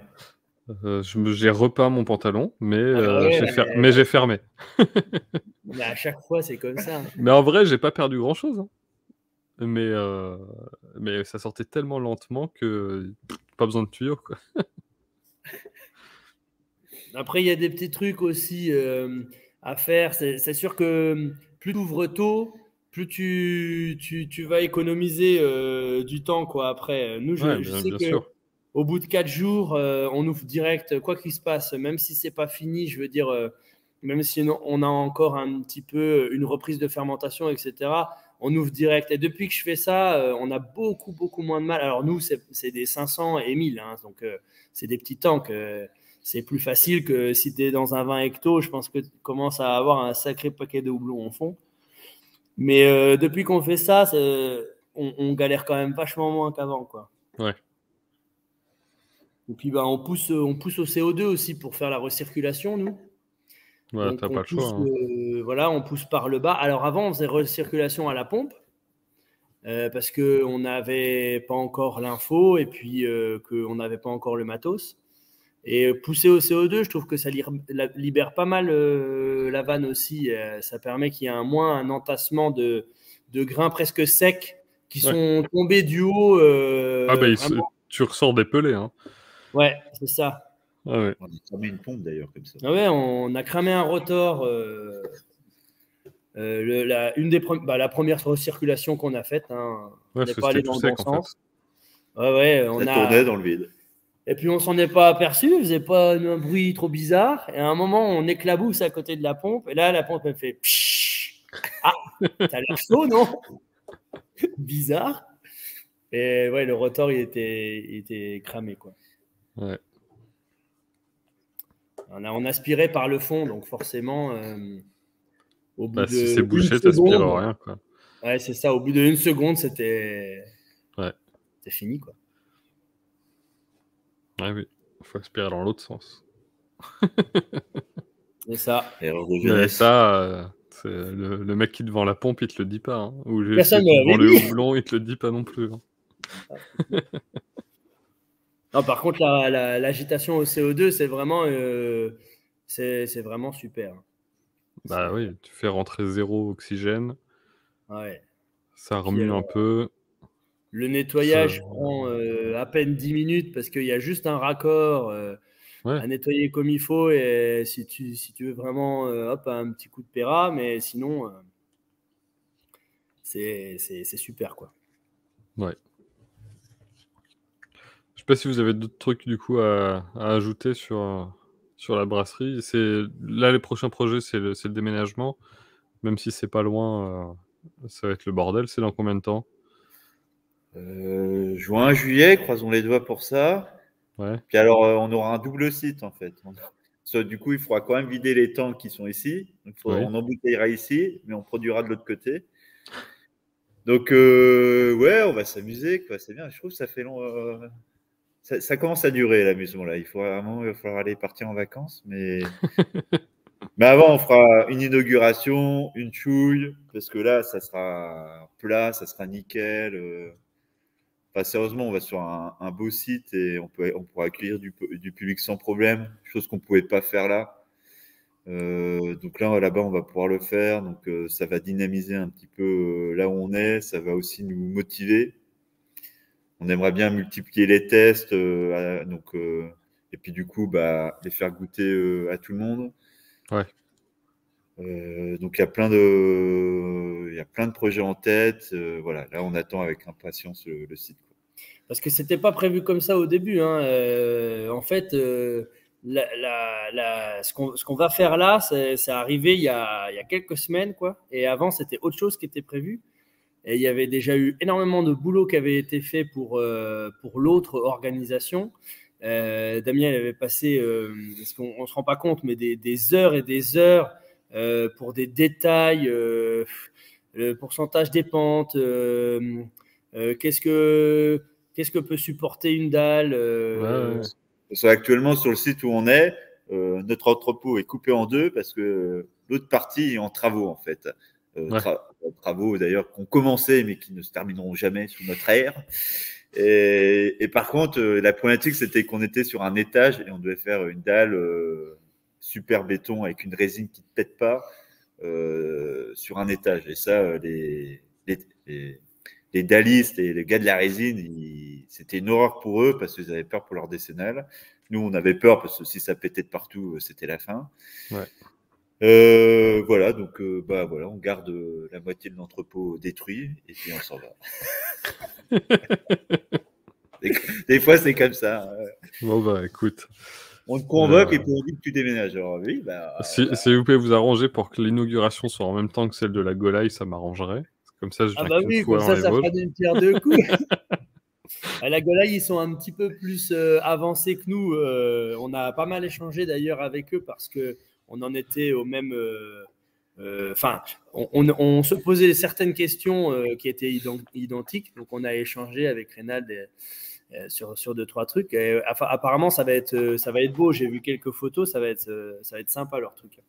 J'ai repeint mon pantalon, mais j'ai fermé. Mais à chaque fois, c'est comme ça. Mais en vrai, j'ai pas perdu grand-chose. Hein. Mais ça sortait tellement lentement que pas besoin de tuyaux. Quoi. Après, il y a des petits trucs aussi à faire. C'est sûr que plus tu ouvres tôt, plus tu vas économiser du temps. Quoi. Après, nous, je sais qu'au bout de 4 jours, on ouvre direct, quoi qu'il se passe, même si c'est pas fini, je veux dire, même si on a encore un petit peu une reprise de fermentation, etc., on ouvre direct. Et depuis que je fais ça, on a beaucoup, beaucoup moins de mal. Alors nous, c'est des 500 et 1000, hein, donc c'est des petits tanks. C'est plus facile que si tu es dans un 20 hectos. Je pense que tu commences à avoir un sacré paquet de houblon en fond. Mais depuis qu'on fait ça, on galère quand même vachement moins qu'avant. Quoi. Ouais. Et puis, on pousse au CO2 aussi pour faire la recirculation, nous. Ouais, t'as pas le choix. Hein. Voilà, on pousse par le bas. Alors avant, on faisait recirculation à la pompe parce qu'on n'avait pas encore l'info et puis qu'on n'avait pas encore le matos. Et pousser au CO2, je trouve que ça libère pas mal la vanne aussi. Ça permet qu'il y ait moins un entassement de grains presque secs qui sont tombés du haut. Tu ressors des pelés. Hein. Ouais, c'est ça. Ah ouais. On a cramé une pompe d'ailleurs comme ça. Ah ouais, on a cramé un rotor. La première recirculation qu'on a faite, hein, on n'est pas allé dans le bon sens. Ouais, ça tournait dans le vide. Et puis on s'en est pas aperçu, il faisait pas un bruit trop bizarre. Et à un moment, on éclabousse à côté de la pompe. Et là, la pompe, elle fait pshhh. Ah, t'as l'air chaud, non? Bizarre. Et ouais, le rotor, il était cramé, quoi. Ouais. On aspirait par le fond, donc forcément, au bout de si c'est bouché, t'aspires rien, quoi. Ouais, c'est ça. Au bout d'1 seconde, c'était fini, quoi. Ah oui, il faut aspirer dans l'autre sens. C'est ça. Mais ça, c'est le mec qui te vend la pompe, il te le dit pas. Hein. Ou Personne qui te vend le houblon, il te le dit pas non plus. Hein. Non, par contre, l'agitation au CO2, c'est vraiment, c'est vraiment super. Bah oui, tu fais rentrer 0 oxygène. Ouais. Ça remue un peu. Le nettoyage prend à peine 10 minutes parce qu'il y a juste un raccord à nettoyer comme il faut. Et si tu veux vraiment un petit coup de péra, mais sinon, c'est super, quoi. Ouais. Je sais pas si vous avez d'autres trucs du coup à ajouter sur la brasserie. Là, les prochains projets, c'est le déménagement. Même si c'est pas loin, ça va être le bordel. C'est dans combien de temps? Juin, juillet, croisons les doigts pour ça. Ouais. Puis alors, on aura un double site, en fait. Du coup, il faudra quand même vider les tanks qui sont ici. Donc, on embouteillera ici, mais on produira de l'autre côté. Donc, ouais, on va s'amuser, quoi. C'est bien. Je trouve que ça fait long. Ça commence à durer, l'amusement, là. Il va falloir aller partir en vacances. Mais avant, on fera une inauguration, une chouille, parce que là, ça sera plat, ça sera nickel. Enfin, sérieusement, on va sur un beau site et on pourra accueillir du public sans problème, chose qu'on ne pouvait pas faire là. Donc là-bas, on va pouvoir le faire. Donc, ça va dynamiser un petit peu là où on est. Ça va aussi nous motiver. On aimerait bien multiplier les tests. Et puis, du coup, les faire goûter à tout le monde. Ouais. Donc, il y a plein de projets en tête. Voilà, là, on attend avec impatience le site. Parce que c'était pas prévu comme ça au début. Hein. En fait, ce qu'on va faire là, c'est arrivé il y a quelques semaines, quoi. Et avant, c'était autre chose qui était prévu. Et il y avait déjà eu énormément de boulot qui avait été fait pour l'autre organisation. Damien avait passé, parce qu'on ne se rend pas compte, mais des heures et des heures pour des détails, le pourcentage des pentes, qu'est-ce que peut supporter une dalle Ouais. Parce qu'actuellement, sur le site où on est, notre entrepôt est coupé en deux parce que l'autre partie est en travaux, en fait. Travaux, d'ailleurs, qu'on commençait, mais qui ne se termineront jamais sous notre ère. Et par contre, la problématique, c'était qu'on était sur un étage et on devait faire une dalle super béton avec une résine qui ne pète pas sur un étage. Et ça, les dallistes et les gars de la résine, c'était une horreur pour eux parce qu'ils avaient peur pour leur décennale. Nous, on avait peur parce que si ça pétait de partout, c'était la fin. Ouais. Voilà, donc voilà, on garde la moitié de l'entrepôt détruit et puis on s'en va. Des fois, c'est comme ça. Bon, écoute. On te convoque et puis on dit que tu déménages. Alors, oui, si vous pouvez vous arranger pour que l'inauguration soit en même temps que celle de la Golaï, ça m'arrangerait. Comme ça, je viens qu'une fois comme ça fera d'une pierre deux coups. À la Golaï, ils sont un petit peu plus avancés que nous. On a pas mal échangé d'ailleurs avec eux parce qu'on en était au même. Enfin, on se posait certaines questions qui étaient identiques. Donc, on a échangé avec Reynald sur 2-3 trucs. Et, apparemment, ça va être beau. J'ai vu quelques photos. Ça va être sympa leur truc.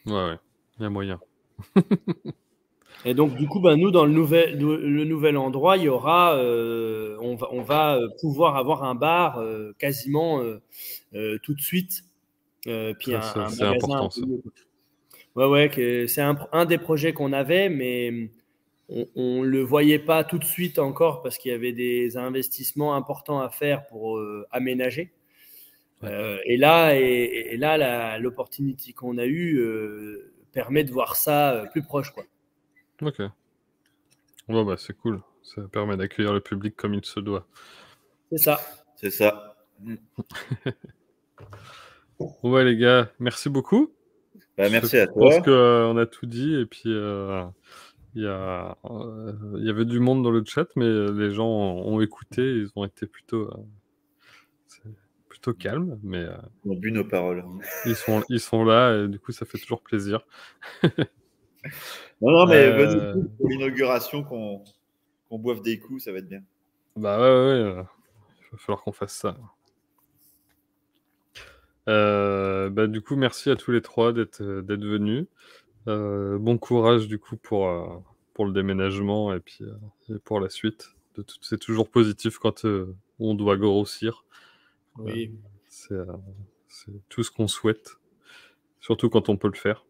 Ouais, il y a moyen. Et donc, du coup, nous, dans le nouvel endroit, il y aura, on va pouvoir avoir un bar quasiment tout de suite. Puis c'est important, ça. Ouais, c'est un des projets qu'on avait, mais on ne le voyait pas tout de suite encore parce qu'il y avait des investissements importants à faire pour aménager. Ouais. Et là, l'opportunité qu'on a eue permet de voir ça plus proche, quoi. Ok. Bon, c'est cool. Ça permet d'accueillir le public comme il se doit. C'est ça. C'est ça. Ouais, les gars, merci beaucoup. Merci à toi. Je pense qu'on a tout dit. Et puis, il y avait du monde dans le chat, mais les gens ont écouté. Ils ont été plutôt calmes. Mais, ils ont bu nos paroles. Ils sont là et du coup, ça fait toujours plaisir. Non, mais venez pour l'inauguration, qu'on boive des coups, ça va être bien. Bah ouais, il va falloir qu'on fasse ça. Du coup, merci à tous les trois d'être venus. Bon courage du coup pour le déménagement et puis et pour la suite. C'est toujours positif quand on doit grossir. Oui. C'est tout ce qu'on souhaite, surtout quand on peut le faire.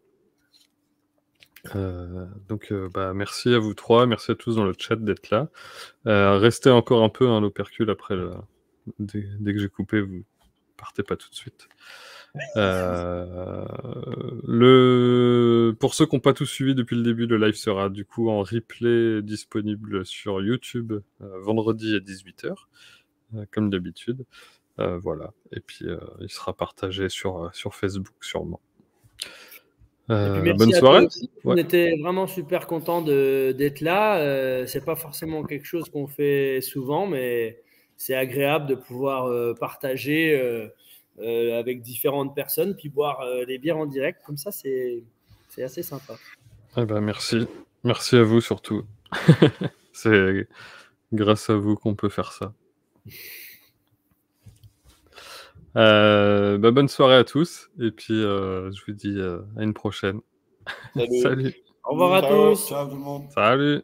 Donc merci à vous trois, merci à tous dans le chat d'être là. Restez encore un peu l'opercule après dès que j'ai coupé, vous partez pas tout de suite. Pour ceux qui n'ont pas tout suivi depuis le début, le live sera du coup en replay disponible sur YouTube vendredi à 18h, comme d'habitude. Voilà. Et puis il sera partagé sur Facebook sûrement. Bonne soirée. On était vraiment super contents d'être là. C'est pas forcément quelque chose qu'on fait souvent, mais c'est agréable de pouvoir partager avec différentes personnes, puis boire des bières en direct. Comme ça, c'est assez sympa. Eh ben, merci. Merci à vous surtout. C'est grâce à vous qu'on peut faire ça. Bonne soirée à tous. Et puis, je vous dis à une prochaine. Salut. Salut. Au revoir à Ciao, tous. ciao tout le monde. Salut.